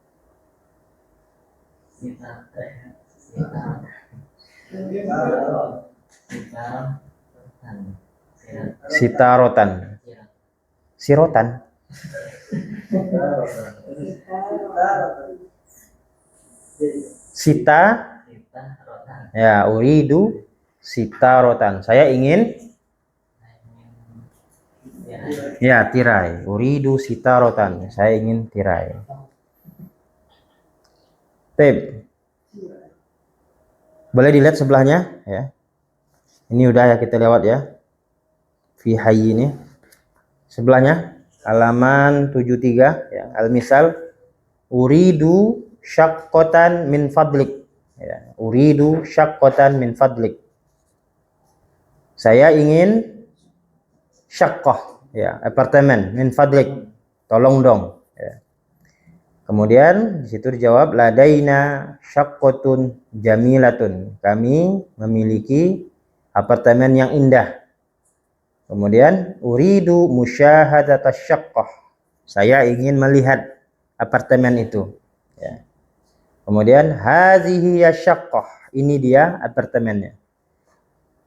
Sitarotan. Sirotan. Sita. Ya, uridu sitarotan. Saya ingin ya tirai. Uridu sitarotan. Saya ingin tirai. Tip. Boleh dilihat sebelahnya ya. Ini udah ya kita lewat ya. Fi hayy ini. Sebelahnya halaman 73 ya. Al-misal uridu syaqqatan min fadlik. Ya, uridu syaqqatan min fadlik. Saya ingin syaqqah ya, apartemen min fadlik. Tolong dong ya. Kemudian di situ dijawab ladaina syaqqatun jamilatun. Kami memiliki apartemen yang indah. Kemudian uridu musyahadatas syaqqah. Saya ingin melihat apartemen itu. Ya. Kemudian hazihi syaqqah. Ini dia apartemennya.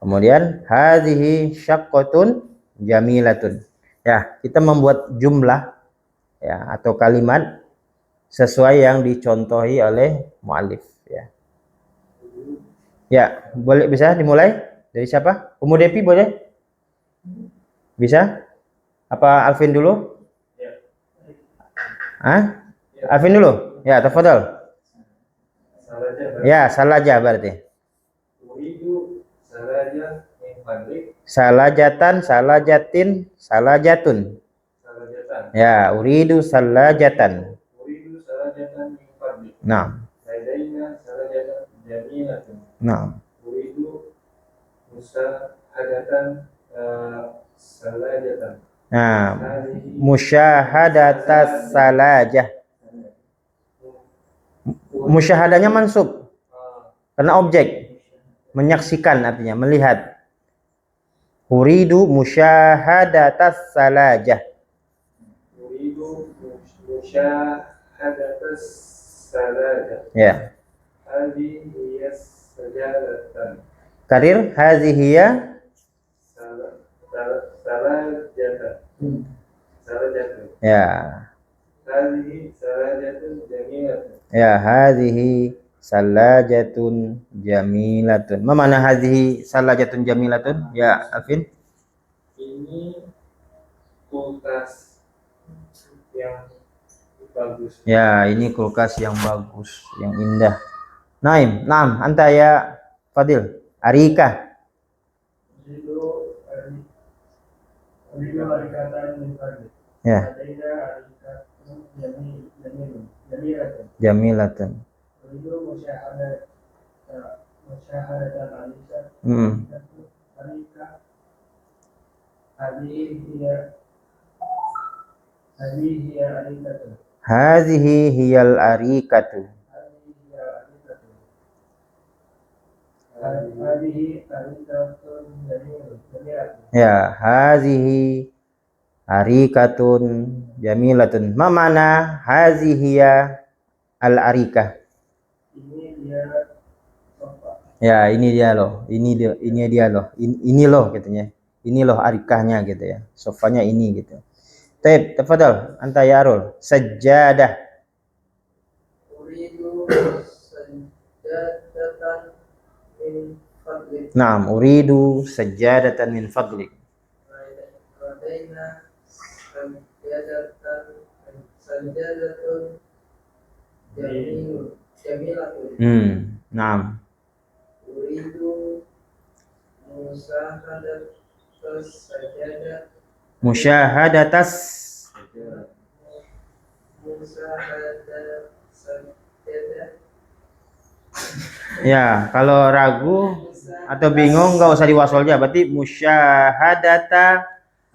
Kemudian hazihi syaqqatun jamilatun. Ya, kita membuat jumlah ya atau kalimat sesuai yang dicontohi oleh muallif ya. Ya, boleh bisa dimulai dari siapa? Umu Depi boleh? Bisa? Apa Alvin dulu? Hah? Alvin dulu? Ya, tafadhal. Ya, salaja berarti. Uridu salaja min fadlik. Salajatan, salajatin, salajatun. Salajatan. Ya, uridu salajatan. Uridu salajatan min fadlik. Nah, Ladaina salajatan jamilatun. nah. Uridu musahadatan salajatan. Nah, Hadhihi musyahadatas salajah. Musyahadanya mansub karena objek. Menyaksikan artinya melihat. Uridu musyahadatas salajah. Uridu musyahadatas salajah. Ya. Hadhihi sajadatan. Karir hazihiya Salajatan. Salajatan. ya. Hadhihi salajatun jamilatun. Ya, hazihi salajatun jamilatun. Ma mana hazihi salajatun jamilatun? Ya, Alvin. Ini kulkas yang bagus. Ya, ini kulkas yang bagus, yang indah. Naim, naam, anta ya Fadil. Arika. Uridu arikatan min fadlik. Ya, Ladaina arikatun jamilatun. jamilatun. Uridu musyahadatan alika. Hmm. Alika. Hadhihi arikatun. Hazihi hiyal arikatu. Hadhihi arikatun jamilatun. Ya, hazihi arikatun jamilatun. Ma mana hazihiya al arikah? Ini dia sofa. Ya, ini dia loh. Ini dia loh. Ini loh katanya. Ini loh arikahnya gitu ya. Sofanya ini gitu. Taib, tafadhal anta ya Arul. Sajjadah. Uridu sajadatan min fadlik. Naam, uridu sajjadatan min fadlik. Ladaina sajadatun jamilatun. Naam. Uridu musyahadatas sajadah. Musyahadatas. Musyahadat sajadah. Ya, kalau ragu atau bingung nggak usah diwasol aja. Berarti musyahadata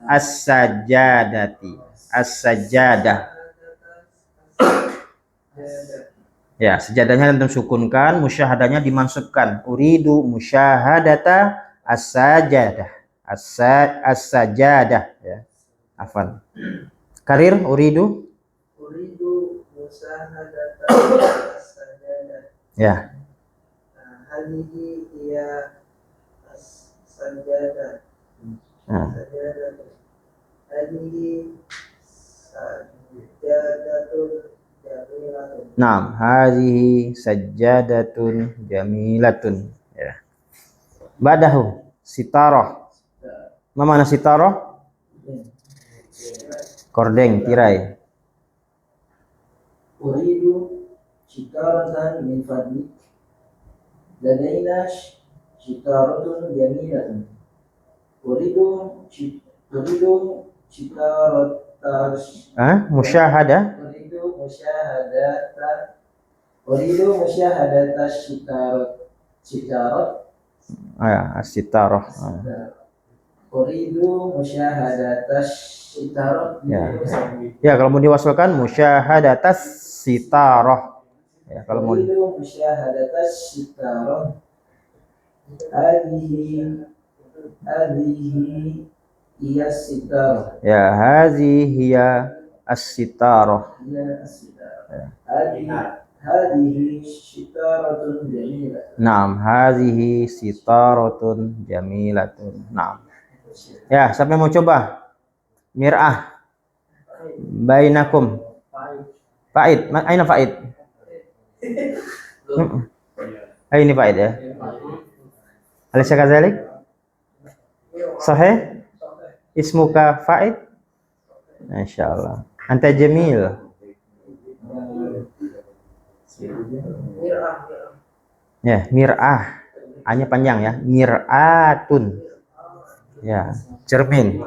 as-sajadati. As-sajadah. Ya, sejadahnya antum sukunkan, musyahadahnya dimansubkan. Uridu musyahadata as-sajadah. As-sajadah ya. Afan. Karir uridu? Uridu musyahadata sajadah. Ya. Hadhihi hiya as-sajadah. Sajadah. Hadhihi sajadatun jamilatun. Naam, hazihi sajjadatun jamilatun. Ya. Badahu sitarah. Ma mana sitarah? Kordeng, tirai. Uridu shikaratan min fadlik. Ladaina shikaratun jamilatun. Uridu shikaratan. Musyahadah. Uridu musyahadata shikarat. As-sitarah. Uridu musyahadata shikarat. Ya, kalau mau diwasalkan musyahadatas sitarah. Ya, kalau mau Uridu musyahadata shikarat. Hadhihi Iya sitar. Ya, hazihi hiya as-sitarah. Iya sitar. Hadihi sitaratun jamilah. Naam, hazihi sitaratun jamilatun. Naam. Ya, siapa yang mau coba? Mir'ah bainakum. Faid, aina Faid? Ini Faid ya. Alaysa kadzalik? Sahih? Ismuka Faid? Masyaallah. Anta jamil. Ya, mir'ah. A-nya panjang ya. Mir'atun. Ya, cermin.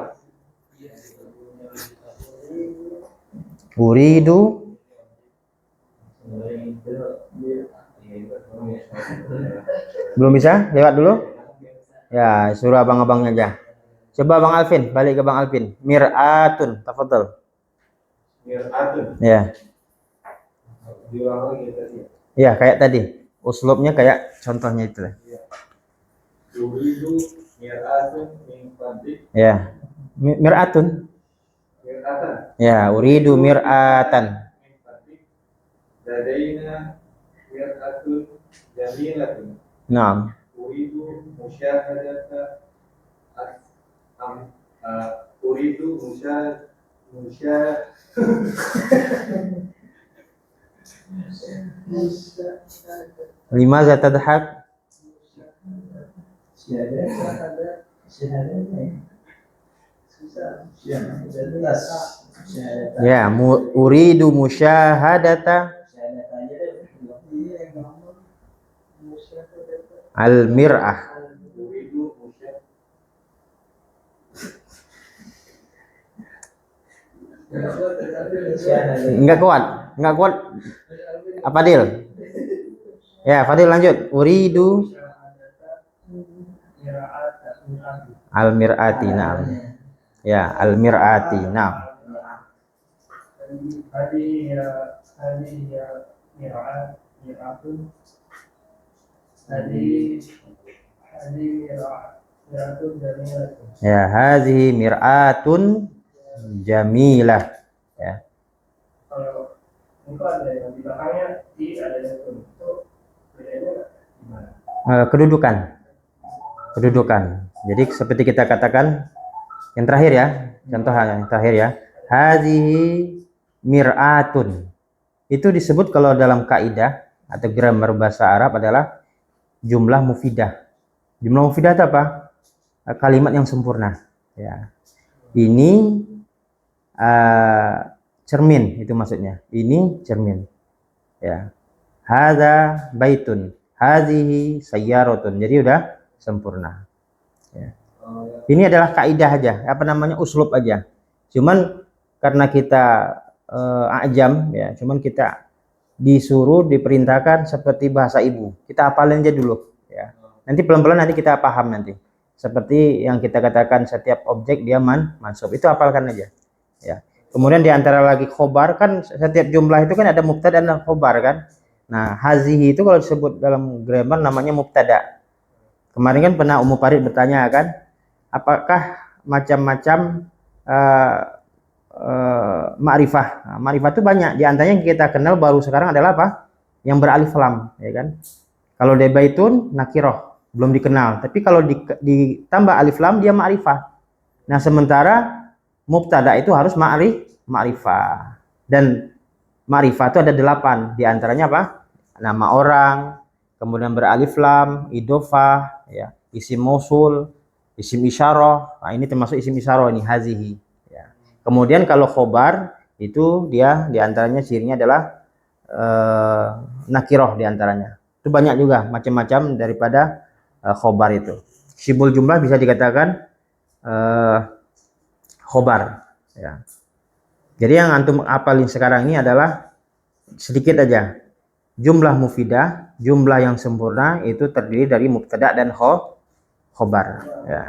Uridu. Belum bisa? Lewat dulu? Ya, suruh abang-abangnya aja. Coba Bang Alvin, balik ke Bang Alvin. Mir'atun, tafadhol. Mir'atun. Ya. Diulang lagi tadi. Ya, kayak tadi. Uslubnya kayak contohnya itu lah. Uridu mir'atun min fadlik. Ya. Mir'atun. Mir'atan. Ya, uridu mir'atan. Min fadlik. Ladaina mir'atun jamilatun. Naam. Uridu musyahadata uridu Limaza tadhak? Ya, uridu musyahadata al-mir'ah. Enggak kuat. Apa Dil? Ya, Fadil lanjut. Uridu al-mir'ati, na'am. Ya, al-mir'ati, na'am. Ya, hazihi mir'atun jamilah. Ya. Kalau itu ada yang di belakangnya ada yang untuk bedanya gimana? Kedudukan. Jadi seperti kita katakan yang terakhir ya, contoh yang terakhir ya. Hazihi mir'atun. Itu disebut kalau dalam kaidah atau grammar bahasa Arab adalah jumlah mufidah. Jumlah mufidah itu apa? Kalimat yang sempurna. Ya. Ini cermin itu maksudnya. Ini cermin. Ya. Hadza baitun. Hazihi sayyaratun. Jadi udah sempurna. Ya. Ini adalah kaidah aja, apa namanya, uslub aja. Cuman karena kita ajam ya, cuman kita disuruh diperintahkan seperti bahasa ibu. Kita hafalin aja dulu ya. Nanti pelan-pelan nanti kita paham nanti. Seperti yang kita katakan setiap objek dia mansub. Itu hafalkan aja. Ya. Kemudian diantara lagi khobar kan setiap jumlah itu kan ada mubtada dan khobar kan. Nah, hazihi itu kalau disebut dalam grammar namanya mubtada. Kemarin kan pernah Ummu Farid bertanya kan, apakah macam-macam ma'rifah. Nah, ma'rifah itu banyak. Di antaranya yang kita kenal baru sekarang adalah apa? Yang beralif lam, ya kan? Kalau baitun nakiroh, belum dikenal. Tapi kalau ditambah alif lam dia ma'rifah. Nah, sementara mubtada itu harus ma'rifah. Dan ma'rifah itu ada 8. Di antaranya apa? Nama orang, kemudian beralif lam, idofah, ya, isim mausul, isim isyarah. Nah, ini termasuk isim isyarah ini hazihi. Ya. Kemudian kalau khobar itu dia diantaranya cirinya adalah nakiroh diantaranya. Itu banyak juga macam-macam daripada khobar itu. Sibul jumlah bisa dikatakan khobar. Ya. Jadi yang antum apalin sekarang ini adalah sedikit aja. Jumlah mufidah, jumlah yang sempurna itu terdiri dari mubtada dan khobar. Ya.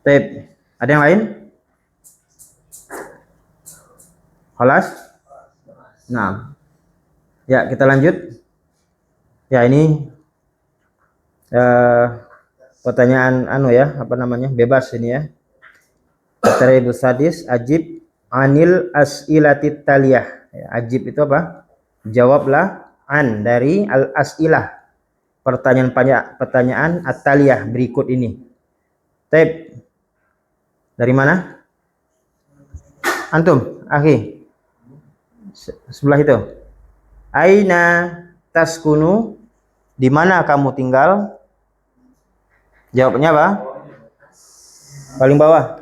Baik, ada yang lain? Khalas? Nah, ya kita lanjut. Ya ini pertanyaan ya, apa namanya? Bebas ini ya. At-Tarhibus Sadis, ajib anil as'ilatit taliyah. Ya, ajib itu apa? Jawablah an dari al-as'ilah. Pertanyaan at-taliyah berikut ini. Taib. Dari mana? Antum, akhi. Sebelah itu. Aina taskunu? Di mana kamu tinggal? Jawabnya apa? Paling bawah.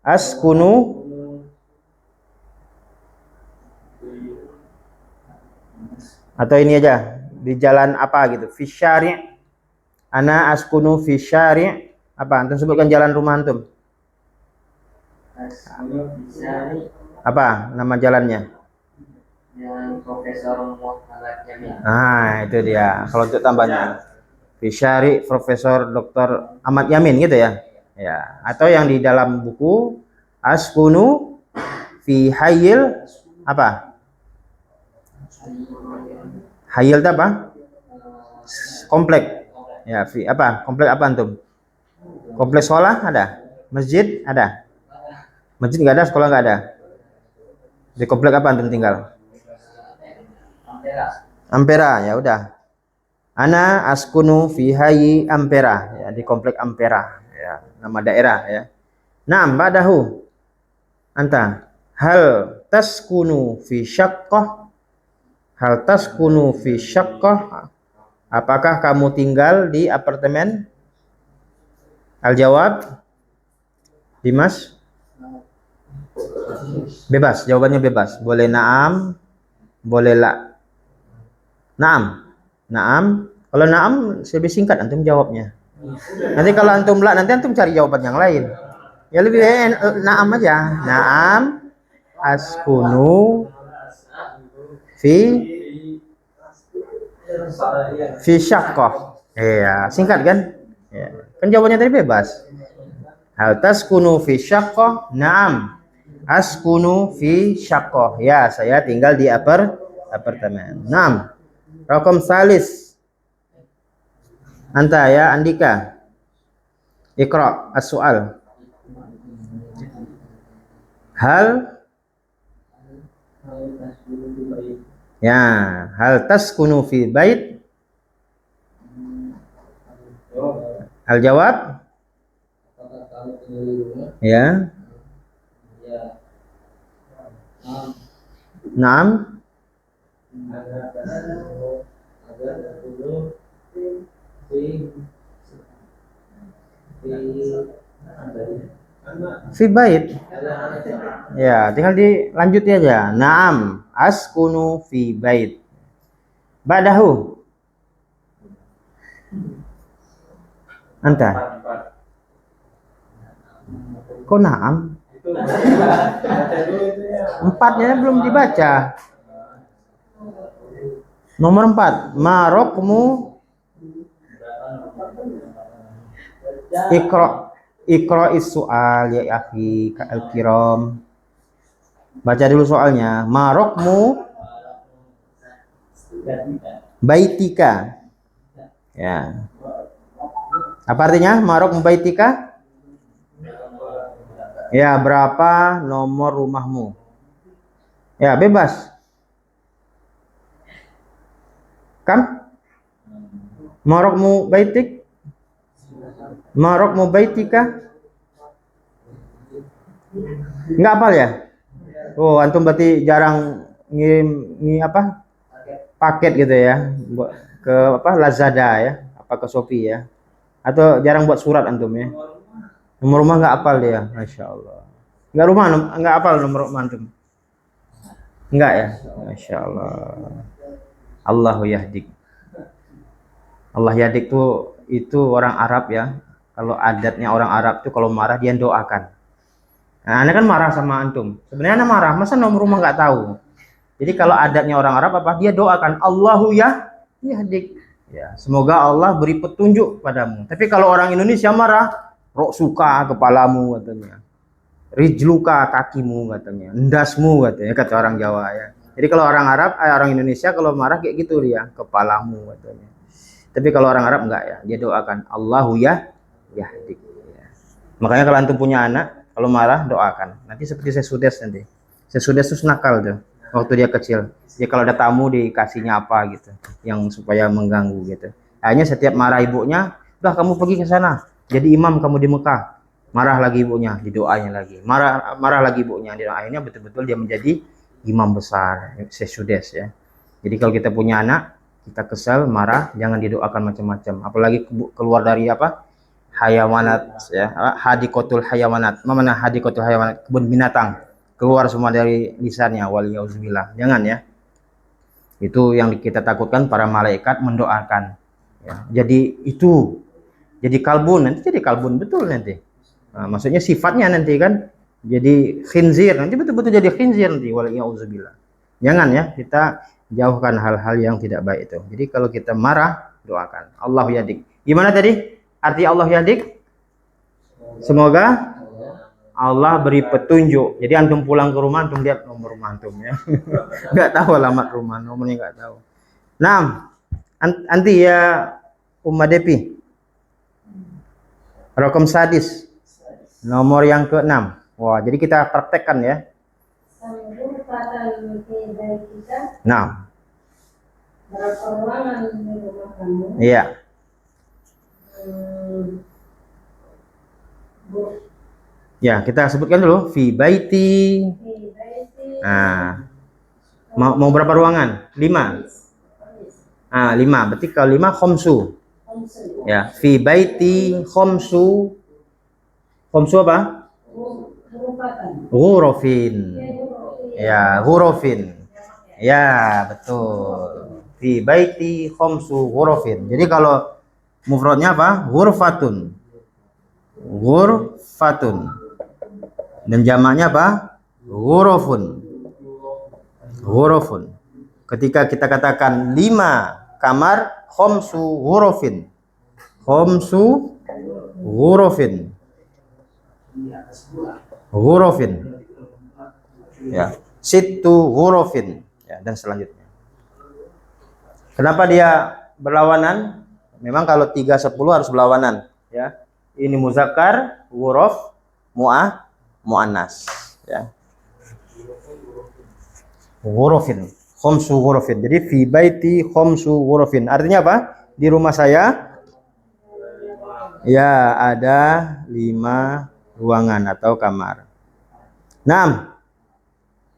Askunu atau ini aja, di jalan apa gitu. Fi syari'. Ana askunu fi syari'. Apa? Antum sebutkan jalan rumah antum. Apa nama jalannya? Yang Profesor Muhammad Yamin. Nah, itu dia. Kalau untuk tambahnya. Fi syari' Profesor Dr. Ahmad Yamin gitu ya. Ya, atau yang di dalam buku askunu fi hayil apa? Hayil itu apa? Komplek. Ya, fi apa? Komplek apa antum? Komplek sekolah ada? Masjid ada? Masjid nggak ada, sekolah nggak ada. Di komplek apa antum tinggal? Ampera, ya udah. Ana askunu fi hayyi Ampera, ya di komplek Ampera, ya nama daerah ya. Naam ba'dahu. Anta hal taskunu fi syaqqah? Hal taskunu fi syaqqah? Apakah kamu tinggal di apartemen? Al-jawab Dimas. Bebas, jawabannya bebas. Boleh na'am, boleh la. Na'am. Na'am. Kalau na'am lebih singkat antum jawabnya. Nanti kalau antum la, nanti antum cari jawaban yang lain. Ya lebih na'am aja. Na'am askunu fi syaqqah. Iya, singkat kan? Ya. Kan jawabannya tadi bebas. Hal taskunu fi syaqqah? Na'am. Askunu fi syaqqah. Ya, saya tinggal di apartemen. Na'am. Raqam salis. Anta ya, Andika. Iqra as-soal. Hal ya, hal taskunu fi bait? Al jawab? Ya. Naam. Fi bait. Ya, tinggal dilanjutin aja. Naam, askunu fi bait. Ba'dahu. Anta. Kok naam? Empatnya belum dibaca. Nomor 4. Marokmu Iqra is-soal ya akhi al-kiram. Baca dulu soalnya. Marokmu baitika. Ya. Apa artinya marok baitika? Ya, berapa nomor rumahmu? Ya, bebas. Kam? Marokmu baitik? Marokmu baitika? Enggak hafal ya? Oh, antum berarti jarang ngirim apa? Paket gitu ya. Ke apa? Lazada ya, apa ke Shopee ya. Atau jarang buat surat antum ya. Nomor rumah enggak hafal dia, Masya Allah. Enggak hafal nomor rumah antum. Enggak ya? Masya Allah. Allahu yahdik. Allah yahdik tuh itu orang Arab ya. Kalau adatnya orang Arab tuh kalau marah dia doakan. Nah, Anda kan marah sama antum. Sebenarnya Anda marah, masa nomor rumah nggak tahu? Jadi kalau adatnya orang Arab apa? Dia doakan Allahu yahdik. Ya, semoga Allah beri petunjuk padamu. Tapi kalau orang Indonesia marah, rok suka kepalamu katanya. Rijluka kakimu katanya. Endasmu katanya kata orang Jawa ya. Jadi kalau orang Arab, orang Indonesia kalau marah kayak gitu dia, kepalamu katanya. Tapi kalau orang Arab enggak ya, dia doakan Allahu yahdik. Ya. Makanya kalau antum punya anak, kalau marah doakan. Nanti seperti Sesudes nanti. Sesudes itu nakal tuh waktu dia kecil. Dia kalau ada tamu dikasihnya apa gitu, yang supaya mengganggu gitu. Akhirnya setiap marah ibunya, udah kamu pergi ke sana, jadi imam kamu di Mekah. Marah lagi ibunya, didoanya lagi. Marah lagi ibunya, akhirnya betul-betul dia menjadi imam besar, Sesudes ya. Jadi kalau kita punya anak, kita kesal, marah, jangan didoakan macam-macam. Apalagi keluar dari apa? Hayawanat ya, hadikotul hayawanat. Mana hadikotul hayawanat? Kebun binatang. Keluar semua dari lisannya, waliyauzubillah. Jangan ya. Itu yang kita takutkan para malaikat mendoakan. Ya. Jadi itu jadi kalbun, nanti jadi kalbun betul nanti. Nah, maksudnya sifatnya nanti kan jadi khinzir, nanti betul-betul jadi khinzir nanti, waliyauzubillah. Jangan ya, kita jauhkan hal-hal yang tidak baik itu. Jadi kalau kita marah, doakan Allahu yahdik. Gimana tadi arti Allah yahdik? Semoga Allah beri petunjuk. Jadi antum pulang ke rumah, antum lihat nomor rumah antum ya. Nggak tahu alamat rumah, nomornya nggak tahu. Nah, anti ya Umma Depi. Rokom sadis. Nomor yang ke-6. Wah, jadi kita praktekkan ya. Nah. Berapa ruangan di rumah kamu? Iya. Ya, kita sebutkan dulu fi baiti. Nah. Mau berapa ruangan? 5. 5. Berarti kalau 5 khomsu. Ya, fi baiti khomsu. Khomsu apa? Ghurofin. Ya, ghurofin. Ya, betul. Fi baiti khomsu ghurofin. Jadi kalau mufradnya apa? Ghurfatun. Ghurfatun. Dan jamaknya apa? Ghurofun. Ghurofun. Ketika kita katakan 5 kamar, khomsu ghurofin. Khomsu ghurofin. Ghurofin. Ya, sittu ghurofin. Ya, dan selanjutnya. Kenapa dia berlawanan? Memang kalau 3 10 harus berlawanan, ya. Ini muzakkar, ghuraf, muannas, ya. Ghurofin, khomsu ghurofin. Jadi fi baiti khomsu ghurofin. Artinya apa? Di rumah saya ya ada 5 ruangan atau kamar. 6.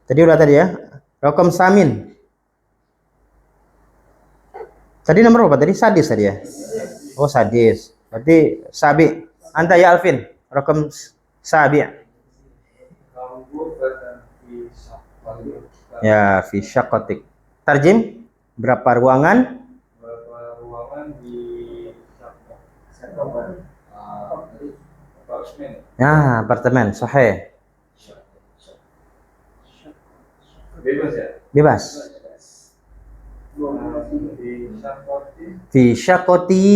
Tadi udah tadi ya. Rokom samin. Tadi nomor apa tadi? Sadis tadi ya. Oh, sadis. Berarti sabi. Anta ya Alvin. Rokom sabi. Ya, fi syakotik. Tarjim. Berapa ruangan? Berapa ruangan di apartemen? Ya, apartemen. Sahih. Bebas ya? Bebas. Fi syakoti.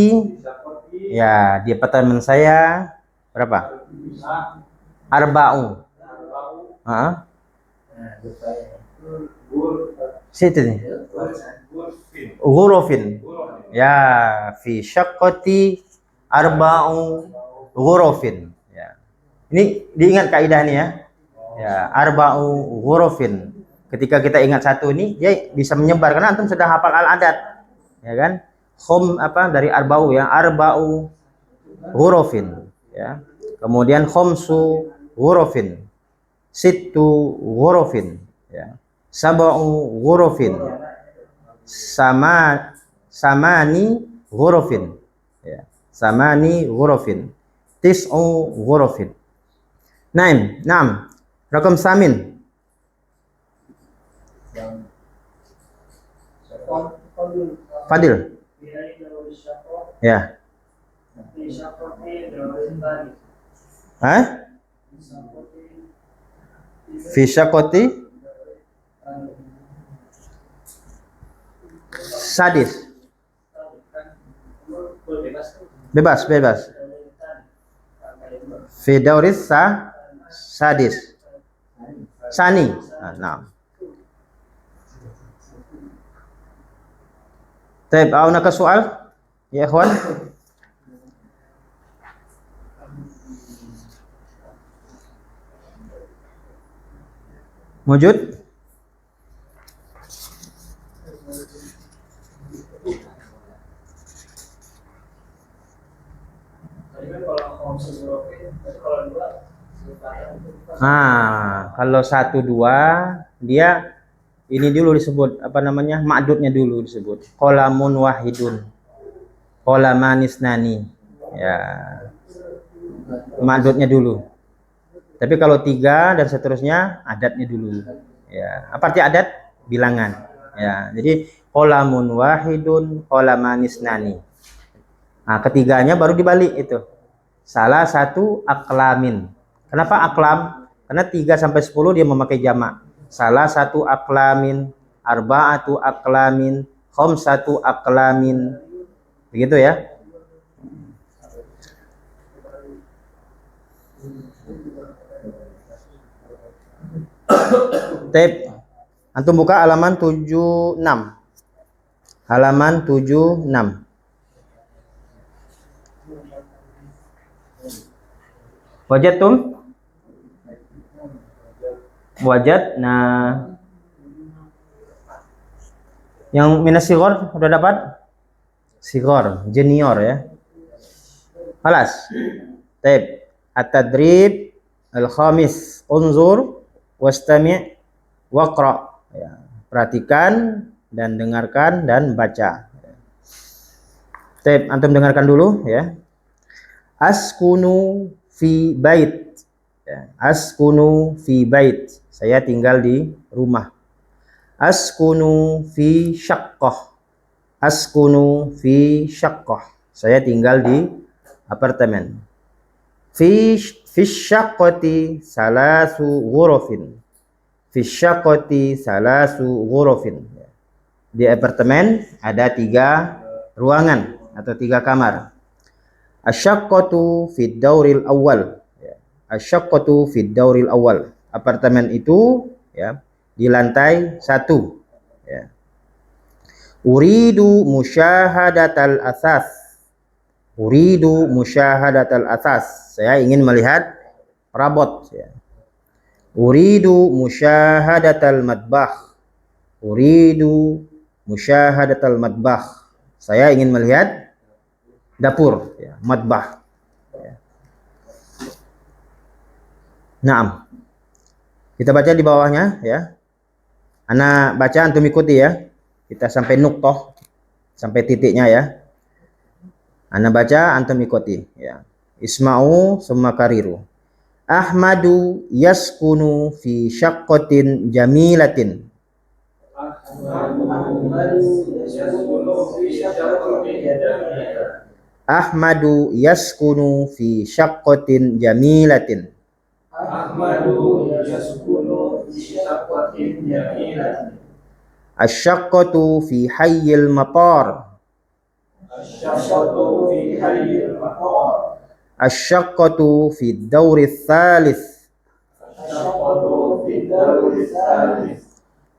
Ya, di apartemen saya berapa? Arba'u. Situ nih. Ghurofin. Ya, fi syakoti arba'u ghurofin. Ya. Ini diingat kaidah nih ya. Ya, arba'u ghurofin. Ketika kita ingat satu ini, dia bisa menyebar karena antum sudah hafal al-adat. Ya kan? Khum apa dari arba'u ya, arba'u ghurofin, ya. Kemudian khomsu ghurofin. Sittu ghurofin, ya. Sab'u ghurofin. Samani ghurofin. Ya. Samani ghurofin. Tis'u ghurofin. 6. Rakam samin. Fadil. Ya. Hah? Fi syakoti sadis. Bebas. Fi dauris sadis. Sani. Nah. Taib, au naka soal? Ya, ikhwan. Wujud? Tadi kan kalau konsum Eropa, tapi kalau dua, Nah, kalau 1 2 dia ini dulu disebut apa namanya? Ma'dudnya dulu disebut. Qolamun wahidun. Qolaman isnani. Ya, ma'dudnya dulu. Tapi kalau 3 dan seterusnya adatnya dulu. Ya, apa arti adat? Bilangan. Ya, jadi qolamun wahidun, qolaman isnani. Nah, ketiganya baru dibalik itu. Salah satu aklamin. Kenapa aklam? Karena 3 sampai 10 dia memakai jamak. Salah satu aklamin, arba'atu aklamin, khamsatu aklamin. Begitu ya. Tip. Antum buka halaman 76. Halaman 76. Wajatum? Wajat. Nah, yang minus sigor udah dapat? Sigor, junior ya. Halas. Taib. At-tadrib al-khamis. Unzur wastami' waqra. Ya, perhatikan dan dengarkan dan baca. Taib, antum dengarkan dulu ya. Askunu fi bait. Ya, askunu fi bait. Saya tinggal di rumah. Askunu fi syaqqah. Askunu fi syaqqah. Saya tinggal di apartemen. Fi syaqqati salasu ghurafin. Fi syaqqati salasu ghurafin. Di apartemen ada 3 ruangan atau 3 kamar. Asyaqqatu fi dauril awal. Asyaqqatu fi dauril awal. Apartemen itu ya di lantai 1 ya. Uridu musyahadatal asas. Uridu musyahadatal asas. Saya ingin melihat perabot ya. Uridu musyahadatal matbakh. Uridu musyahadatal matbakh. Saya ingin melihat dapur ya, matbakh. Naam. Kita baca di bawahnya ya. Ana baca, antum ikuti ya. Kita sampai nuqtah, sampai titiknya ya. Ana baca, antum ikuti ya. Isma'u summa kariru. Ahmadu yaskunu fi syaqqatin jamilatin. Ahmadu yaskunu fi syaqqatin jamilatin. Ahmadu yaskunu fi syaqqatin jamilatin. Asyaqqatu fi hayyil matar. Asyaqqatu fi hayyil matar. Asyaqqatu fi dawri thalith. Asyaqqatu fi dawri thalith.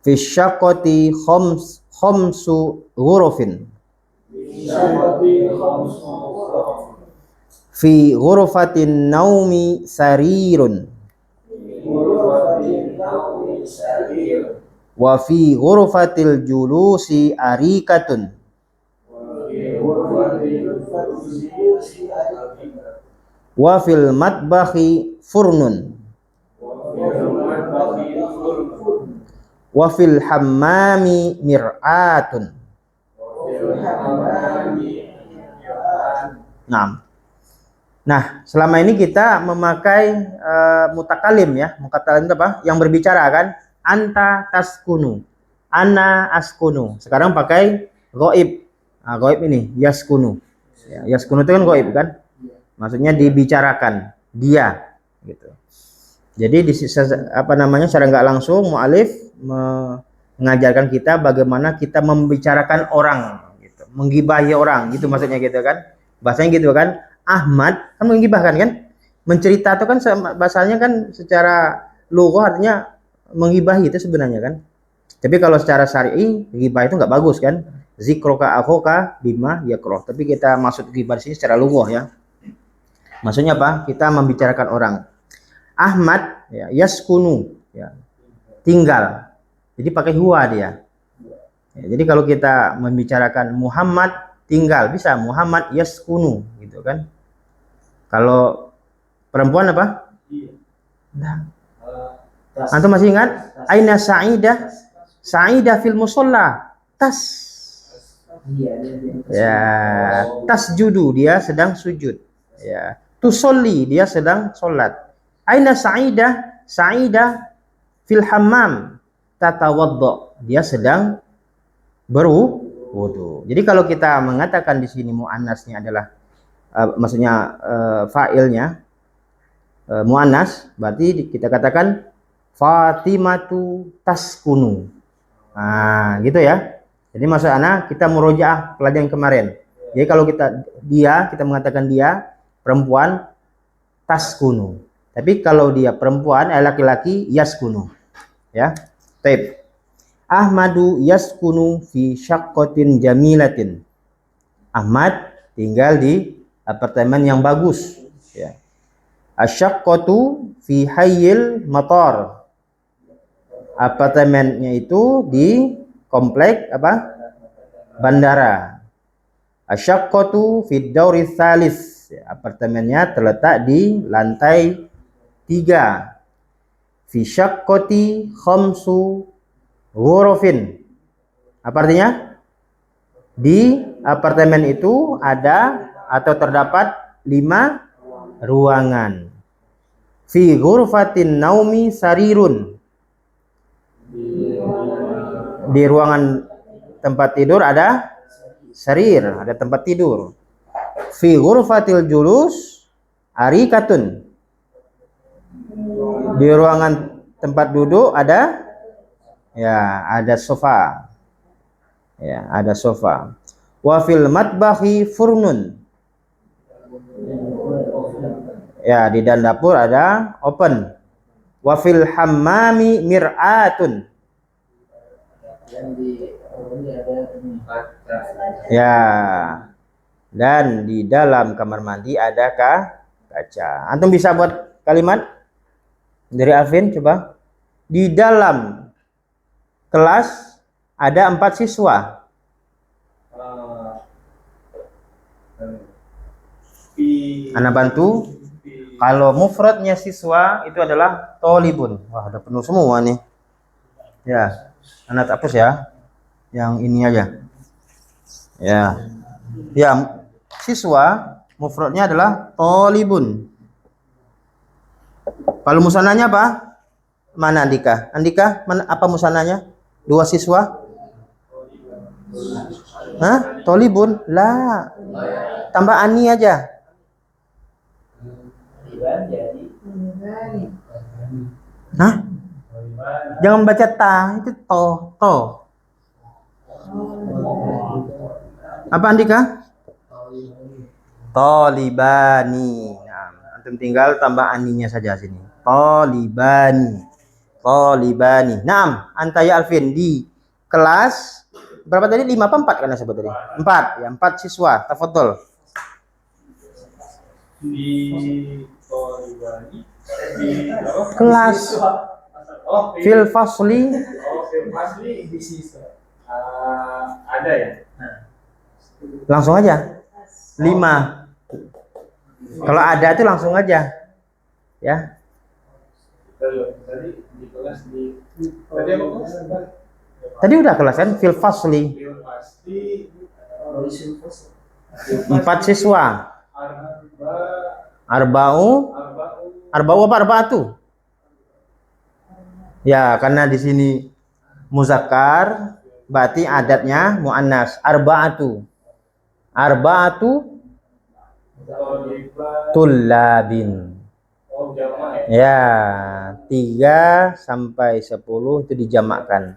Fi syaqqati khamsu ghurufin. Fi syaqqati khamsu ghurufin. Fi ghurfatin naumi sarirun. Wa fi ghurfatil julusi arikatun. Wa fil matbakhi furnun. Wa fil hammami mir'atun. Nah, selama ini kita memakai mutakalim ya. Mutakalim itu apa? Yang berbicara kan? Anta taskunu, ana askunu. Sekarang pakai ghaib. Nah, ghaib ini yaskunu. Ya, yaskunu itu kan ghaib kan? Maksudnya dibicarakan dia gitu. Jadi di apa namanya, secara nggak langsung mu'alif mengajarkan kita bagaimana kita membicarakan orang gitu, menggibahi orang gitu, maksudnya gitu kan. Bahasanya gitu kan. Ahmad kan menggibahkan kan? Mencerita itu kan bahasanya kan secara lughah artinya menggibahi itu sebenarnya kan. Tapi kalau secara syar'i, ghibah itu nggak bagus kan. zikroka akhoka bima yakroh. Tapi kita maksud ghibah di sini secara lughah ya. Maksudnya apa? Kita membicarakan orang. Ahmad ya, yaskunu ya, tinggal. Jadi pakai huwa dia. Ya, jadi kalau kita membicarakan Muhammad tinggal, bisa Muhammad yaskunu gitu kan. Kalau perempuan apa? Nah. Antum masih ingat? Aina Sa'idah? Sa'idah fil musalla. Ya, tasjudu, dia sedang sujud. Ya, tusolli, dia sedang sholat. Aina Sa'idah? Sa'idah fil hammam. Tatawaddo, dia sedang berwudu. Jadi kalau kita mengatakan di sini muannasnya adalah maksudnya fa'ilnya muannas, berarti kita katakan Fatimatu taskunu. Nah, gitu ya. Jadi maksud anak kita murojaah pelajaran kemarin. Jadi kalau kita mengatakan dia perempuan taskunu. Tapi kalau dia perempuan laki-laki yaskunu. Ya. Taib. Ahmadu yaskunu fi syaqqatin jamilatin. Ahmad tinggal di apartemen yang bagus, ya. Asyaqqatu fi hayyil matar. Apartemennya itu di komplek apa? Bandara. Asyaqqatu fi dauri tsalis. Apartemennya terletak di lantai 3. Fi syaqqati khamsu ghurafin. Apa artinya? Di apartemen itu ada atau terdapat 5 ruangan. Fi ghurfatin naumi sarirun. Di ruangan tempat tidur ada sarir, ada tempat tidur. Fi ghurfatil julus arikatun. Di ruangan tempat duduk ada sofa. Ya, ada sofa. Wa fil matbahi furnun. Ya, di dalam dapur ada open. Wa fil hammami mir'atun. Ya. Dan di dalam kamar mandi ada kaca. Antum bisa buat kalimat dari Alvin, coba. Di dalam kelas ada 4 siswa. Anak bantu. Kalau mufradnya siswa itu adalah tolibun. Wah, udah penuh semua nih. Ya, anak hapus ya. Yang ini aja. Ya. Ya, siswa mufradnya adalah tolibun. Kalau musananya apa? Mana Andika? Andika, mana apa musananya? 2 siswa? Hah? Tolibun? Lah. Tambah ani aja. Hah? Jangan baca ta, itu to. Apa Andika? Tolibani. Nah, antum tinggal tambah aninya saja sini. Tolibani. Naam, anta ya Alvin di kelas berapa tadi? 5 apa 4 kan sebut tadi? 4. Ya, 4 siswa. Tafadhol. Di Tolibani Kelas fil fasli di sisa ada ya. langsung aja 5. Kalau ada itu langsung aja ya. Tadi di kelas tadi apa kelas? Tadi udah kelas kan fil fasli. Pasti 4 siswa. Arba'u apa arba'atu? Ya, karena di sini muzakkar berarti adatnya muannas. Arba'atu tullabin. Ya, 3 sampai 10 itu dijamakkan.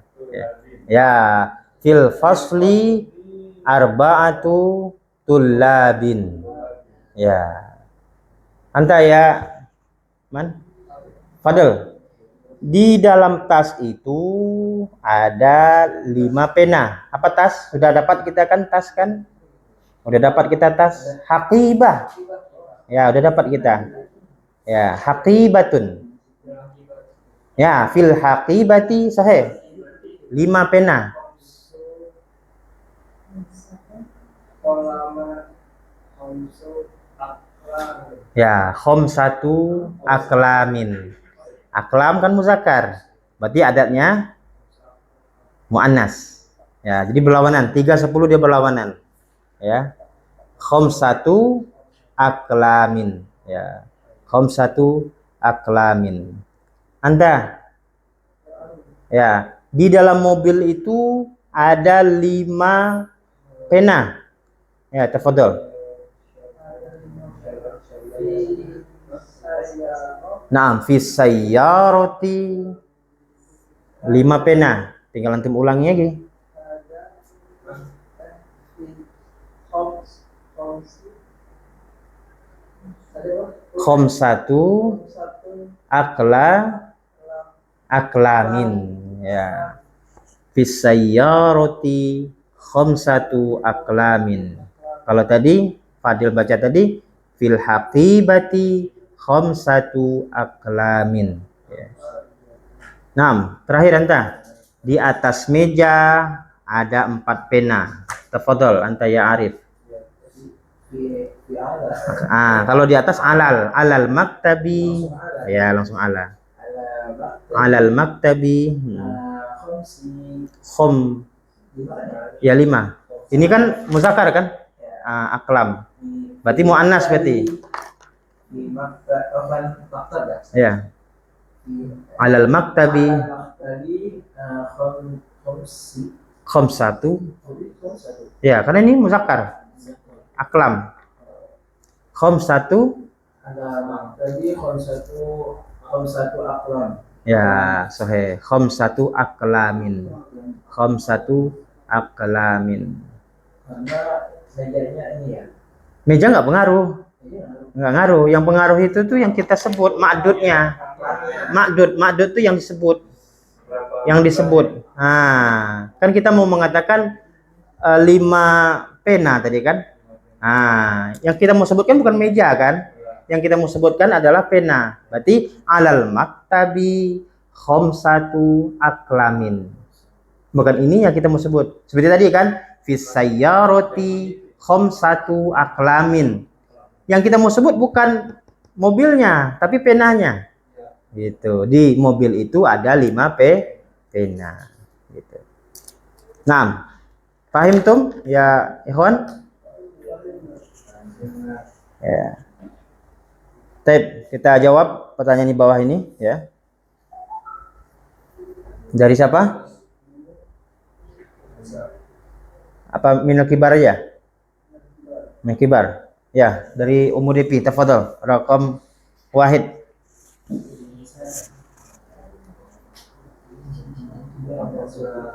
Ya, fil fasli arba'atu tullabin. Ya. Anta ya, Man? Fadil. Di dalam tas itu ada 5 pena. Apa tas? Sudah dapat kita kan tas kan? Udah dapat kita tas. Haqibah. Ya, udah dapat kita. Ya, haqibatun. Ya, fil haqibati sahih. 5 pena. Ya, khomsatu aklamin. Aklam kan muzakkar. Berarti adatnya muannas. Ya, jadi berlawanan. 3 10 dia berlawanan. Ya. Khomsatu aklamin. Ya. Khomsatu aklamin. Anda. Ya, di dalam mobil itu ada 5 pena. Ya, tafadhol. Naam, fis sayyarati 5 pena. Tinggal antum ulangi lagi. Khomsatu aklamin. Ya. Fis sayyarati khomsatu aklamin. Kalau tadi Fadil baca tadi fil haqibati khomsatu aklamin. Ya. Nah, terakhir anta. Di atas meja ada 4 pena. Tafadhol anta ya Arif. Kalau di atas alal maktabi. Ya, langsung ala. Alal maktabi. Khom. Ya 5. Ini kan muzakkar kan? Aklam. Berarti muannas berarti. Ya. Alal maktabi khomsatu. Ya, karena ini muzakkar. Aklam. Khomsatu. Khomsatu aklam. Ya, sahih. Khomsatu aklamin. Khomsatu aklamin. Karena mejanya ini ya. Meja nggak pengaruh. Nggak ngaruh. Yang pengaruh itu tuh yang kita sebut ma'dudnya. Ma'dud tuh yang disebut. Yang disebut. Nah, kan kita mau mengatakan 5 pena tadi kan. Nah, yang kita mau sebutkan bukan meja kan. Yang kita mau sebutkan adalah pena. Berarti alal maktabi khomsatu aklamin. Bukan ini yang kita mau sebut. Seperti tadi kan. Fis sayyarati khomsatu aklamin. Yang kita mau sebut bukan mobilnya, tapi penanya. Gitu. Di mobil itu ada 5 pena. Gitu. Nah, paham tum ya ikhwan? Ya. Baik, kita jawab pertanyaan di bawah ini ya. Dari siapa? Apa minal kibar ya? Minal kibar. Ya, dari Ummu Depi, tafadhol. Rakam wahid.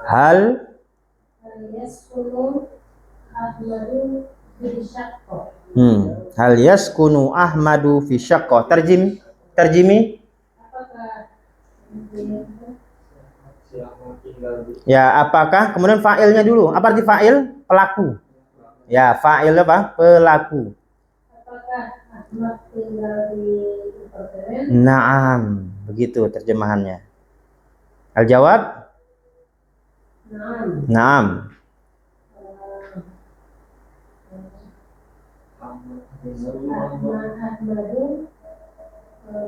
Hal yaskunu Ahmadu fi syaqqah. Hal yaskunu Ahmadu fi syaqqah. Terjimi. Apakah Ya, apakah kemudian fa'ilnya dulu. Apa arti fa'il? Pelaku. Ya, fa'il apa? Pelaku. apakah Ahmad tinggal di apartemen? Naam, begitu terjemahannya. Al jawab? Naam. Ahmadu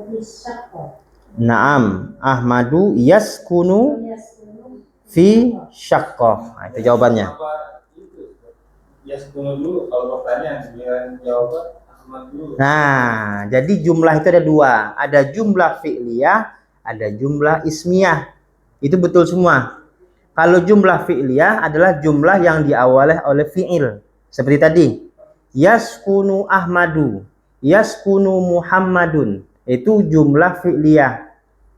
fi syaqqah. Naam, Ahmadu yaskunu Yaskunu fi syaqqah. Nah, itu jawabannya. Yaskunu dulu kalau pertanyaan dengan jawaban Ahmad dulu. Nah, jadi jumlah itu ada 2. Ada jumlah fi'liyah, ada jumlah ismiyah. Itu betul semua. Kalau jumlah fi'liyah adalah jumlah yang diawali oleh fi'il. Seperti tadi. Yaskunu Ahmadu, yaskunu Muhammadun. Itu jumlah fi'liyah.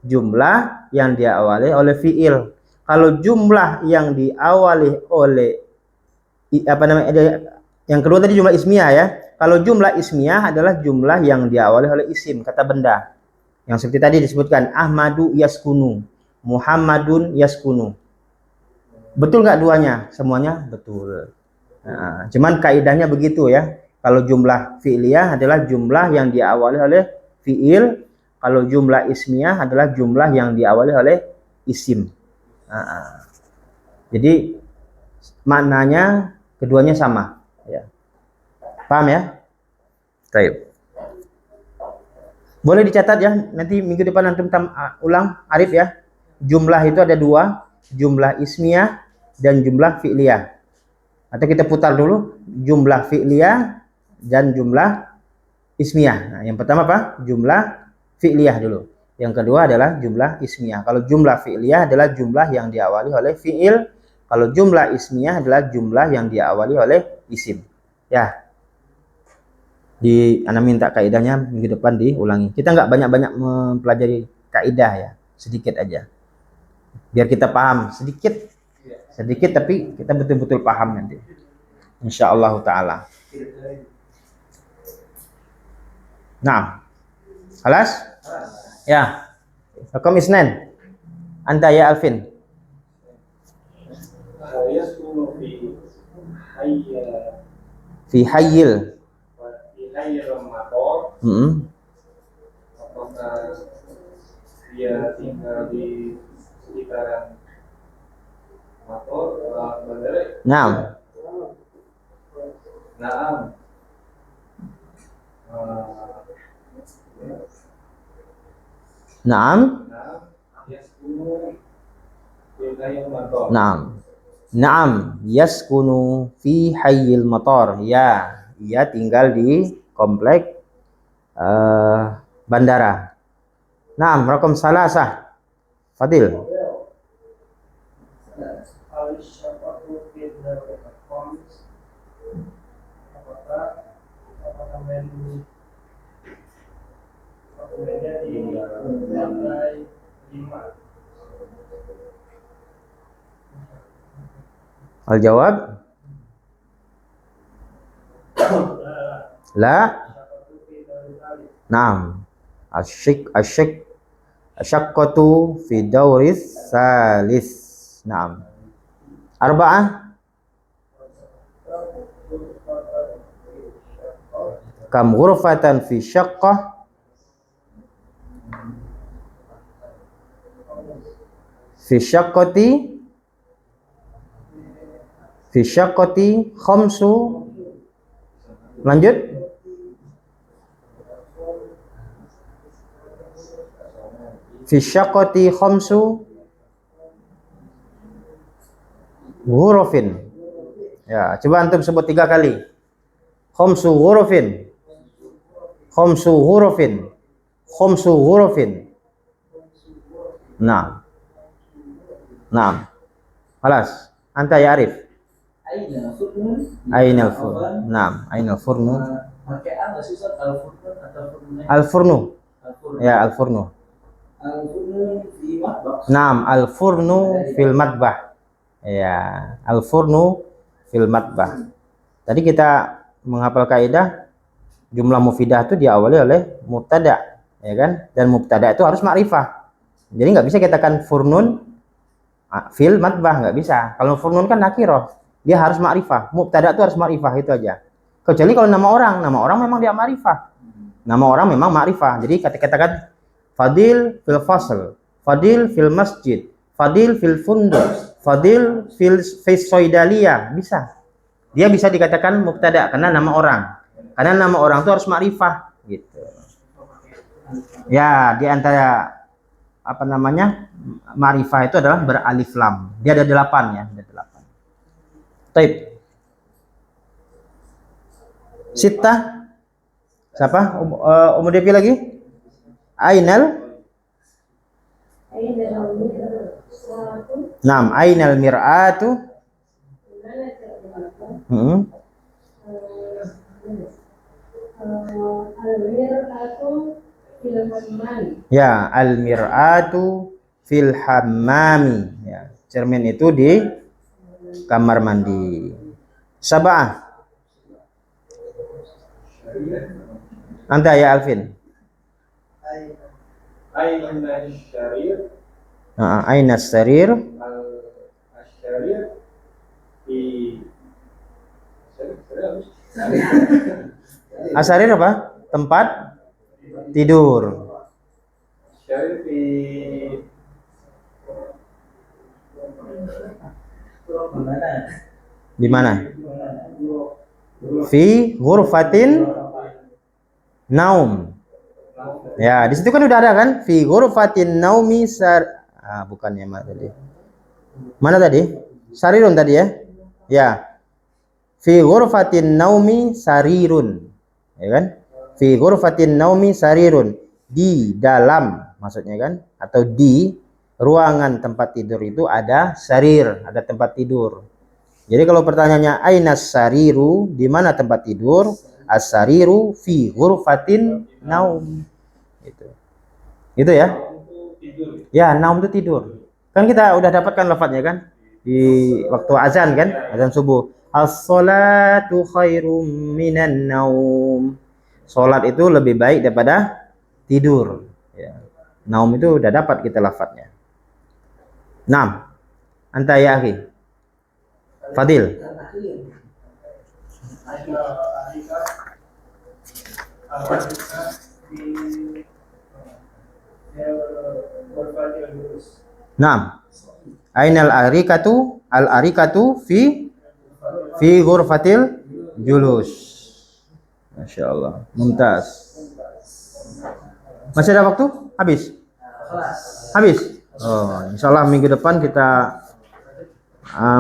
Jumlah yang diawali oleh fi'il. Kalau jumlah yang diawali oleh yang kedua tadi jumlah ismiyah ya. Kalau jumlah ismiyah adalah jumlah yang diawali oleh isim, kata benda. Yang seperti tadi disebutkan Ahmadu yaskunu, Muhammadun yaskunu. Betul nggak duanya? Semuanya betul. Nah, cuman kaidahnya begitu ya. Kalau jumlah fi'liyah adalah jumlah yang diawali oleh fi'il, kalau jumlah ismiyah adalah jumlah yang diawali oleh isim. Nah, jadi maknanya keduanya sama. Ya. Paham ya? Baik. Boleh dicatat ya. Nanti minggu depan antum ulang, Arif ya. Jumlah itu ada dua, jumlah ismiyah dan jumlah fi'liyah. Atau kita putar dulu, jumlah fi'liyah dan jumlah ismiyah. Nah, yang pertama apa? Jumlah fi'liyah dulu. Yang kedua adalah jumlah ismiyah. Kalau jumlah fi'liyah adalah jumlah yang diawali oleh fi'il. Kalau jumlah ismiyah adalah jumlah yang diawali oleh isim. Ya. Anda minta kaidahnya minggu depan diulangi. Kita nggak banyak-banyak mempelajari kaidah ya, sedikit aja. Biar kita paham sedikit, tapi kita betul-betul paham nanti. Insya Allah Taala. Nah, halas? Ya. Hukum isnan. Anta ya Alvin. يسكن Fi hayyil. في حي المطار. Apakah dia tinggal di sekitaran motor bandara? Naam. Naam. Naam. Naam. Yaskunu fi hayyil matar. Naam. Naam, yaskunu fi hayyil matar. Ya, ia tinggal di komplek bandara. Naam, raqam salasah. Fadil. Apakah dokumennya di lantai 5? Al-jawab? La. Naam. Asyaqqatu fi dauris salis. Naam. Arba'ah. Kam ghurfatan fi syaqqah. Fi syaqqati khamsu. Lanjut. Fi syaqqati khamsu ghurufin. Ya, coba antum sebut 3 kali. Khamsu ghurufin. Khamsu ghurufin. Khamsu ghurufin. Nah. Nah. Halas. Anta ya Arif. Aina furnun. Ainal furn. Naam, ainal furnu. Pakai apa sih Ustaz? Al-furnun atau furnun? Al-furnu. Al-furnun. Ya, al-furnu. Al-furnun fi matbah. Naam, al-furnu fil matbah. Ya, al-furnu fil matbah. Tadi kita menghafal kaidah jumlah mufidah itu diawali oleh mubtada, ya kan? Dan mubtada itu harus ma'rifah. Jadi nggak bisa kita katakan furnun fil matbah, nggak bisa. Kalau furnun kan nakirah, dia harus ma'rifah. Mubtada itu harus ma'rifah, itu aja. Kecuali kalau nama orang memang dia ma'rifah. Nama orang memang ma'rifah. Jadi katakan Fadil fil fasl, Fadil fil masjid, Fadil fil funduk, Fadil fil soidaliyah, bisa. Dia bisa dikatakan mubtada karena nama orang. Karena nama orang itu harus ma'rifah gitu. Ya, di antara apa namanya? Ma'rifah itu adalah beralif lam. Dia ada 8 ya, ada 8. Taib. Sittah. Siapa? Devi lagi? Ainal? Naam, ainal mir'atu? Ya, al-mir'atu fil hammami. Ya, cermin itu di kamar mandi. Sab'ah. Anta ya Alvin. Aina syarir. Aina sarir. Al-syarir Asarir apa? Tempat tidur. Syarif di Gimana? Di mana? Fi ghurfatin naum. Ya, di situ kan udah ada kan? Fi ghurfatin naumi bukannya mana tadi? Mana tadi? Sarirun tadi ya? Ya. Fi ghurfatin naumi sarirun. Ya kan? Fi ghurfatin naumi sarirun. Di dalam maksudnya kan? Atau di ruangan tempat tidur itu ada sarir, ada tempat tidur. Jadi kalau pertanyaannya ainas sariru, di mana tempat tidur? As-sariru fi ghurfatin naum. Itu ya. Ya, naum itu tidur. Kan kita udah dapatkan lafadznya kan? Di waktu azan kan? Azan subuh. As-salatu khairum minan naum. Salat itu lebih baik daripada tidur. Ya. Naum itu udah dapat kita lafadznya. Naam. Anta ya akhi. Fadil. Naam. Ainal arikatu? Al arikatu fi ghurfatil julus. Masya Allah. Mumtaz. Masih ada waktu? Habis? Habis? Oh, insya Allah minggu depan kita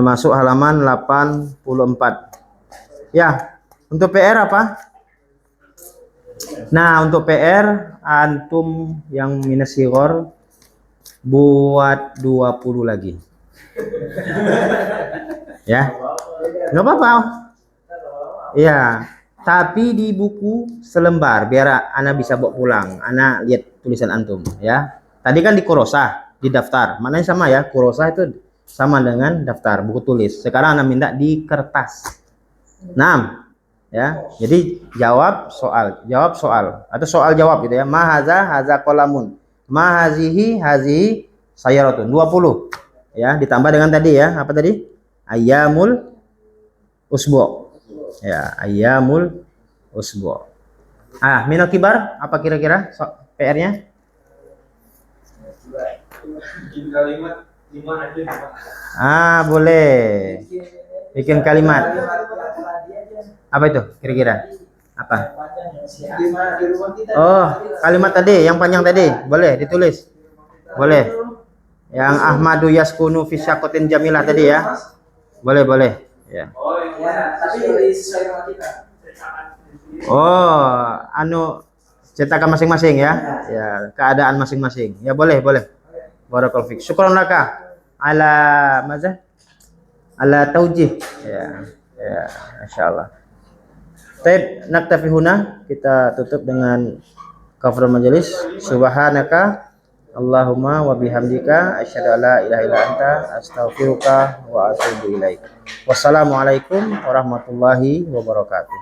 masuk halaman 84. Ya, untuk PR apa? Nah, untuk PR antum yang minus sigor buat 20 lagi. Ya. Enggak apa-apa. Ya, tapi di buku selembar biar ana bisa bawa pulang. Ana lihat tulisan antum ya. Tadi kan di kurosah, di daftar. Maknanya sama ya, kurosah itu sama dengan daftar buku tulis. Sekarang ana minta di kertas. Nah, ya. Jadi jawab soal atau soal jawab gitu ya. Ma haza qalamun. Ma hazihi sayaratun. 20. Ya, ditambah dengan tadi ya. Apa tadi? Ayyamul usbu'. Ya, ayyamul usbu'. Minal kibar apa kira-kira PR-nya? bikin kalimat 5 aja. Boleh. Bikin kalimat. Apa itu kira-kira? Apa? Oh, kalimat tadi, yang panjang tadi. Boleh ditulis. Boleh. Yang Ahmadu yaskunu fi syaqatin jamilah tadi ya. Boleh. Ya. Oh, yang Ya, tapi sesuai sama kita. Oh, cetakan masing-masing ya. Ya, keadaan masing-masing. Ya, boleh. Barakallahu fik. Syukran laka ala maza? Ala taujih. Ya, masyaallah. Baik, naktafi huna, kita tutup dengan cover majelis. Subhanaka Allahumma wa bihamdika asyhadu an la ilaha illa anta astaghfiruka wa atubu ilaik. Wassalamualaikum warahmatullahi wabarakatuh.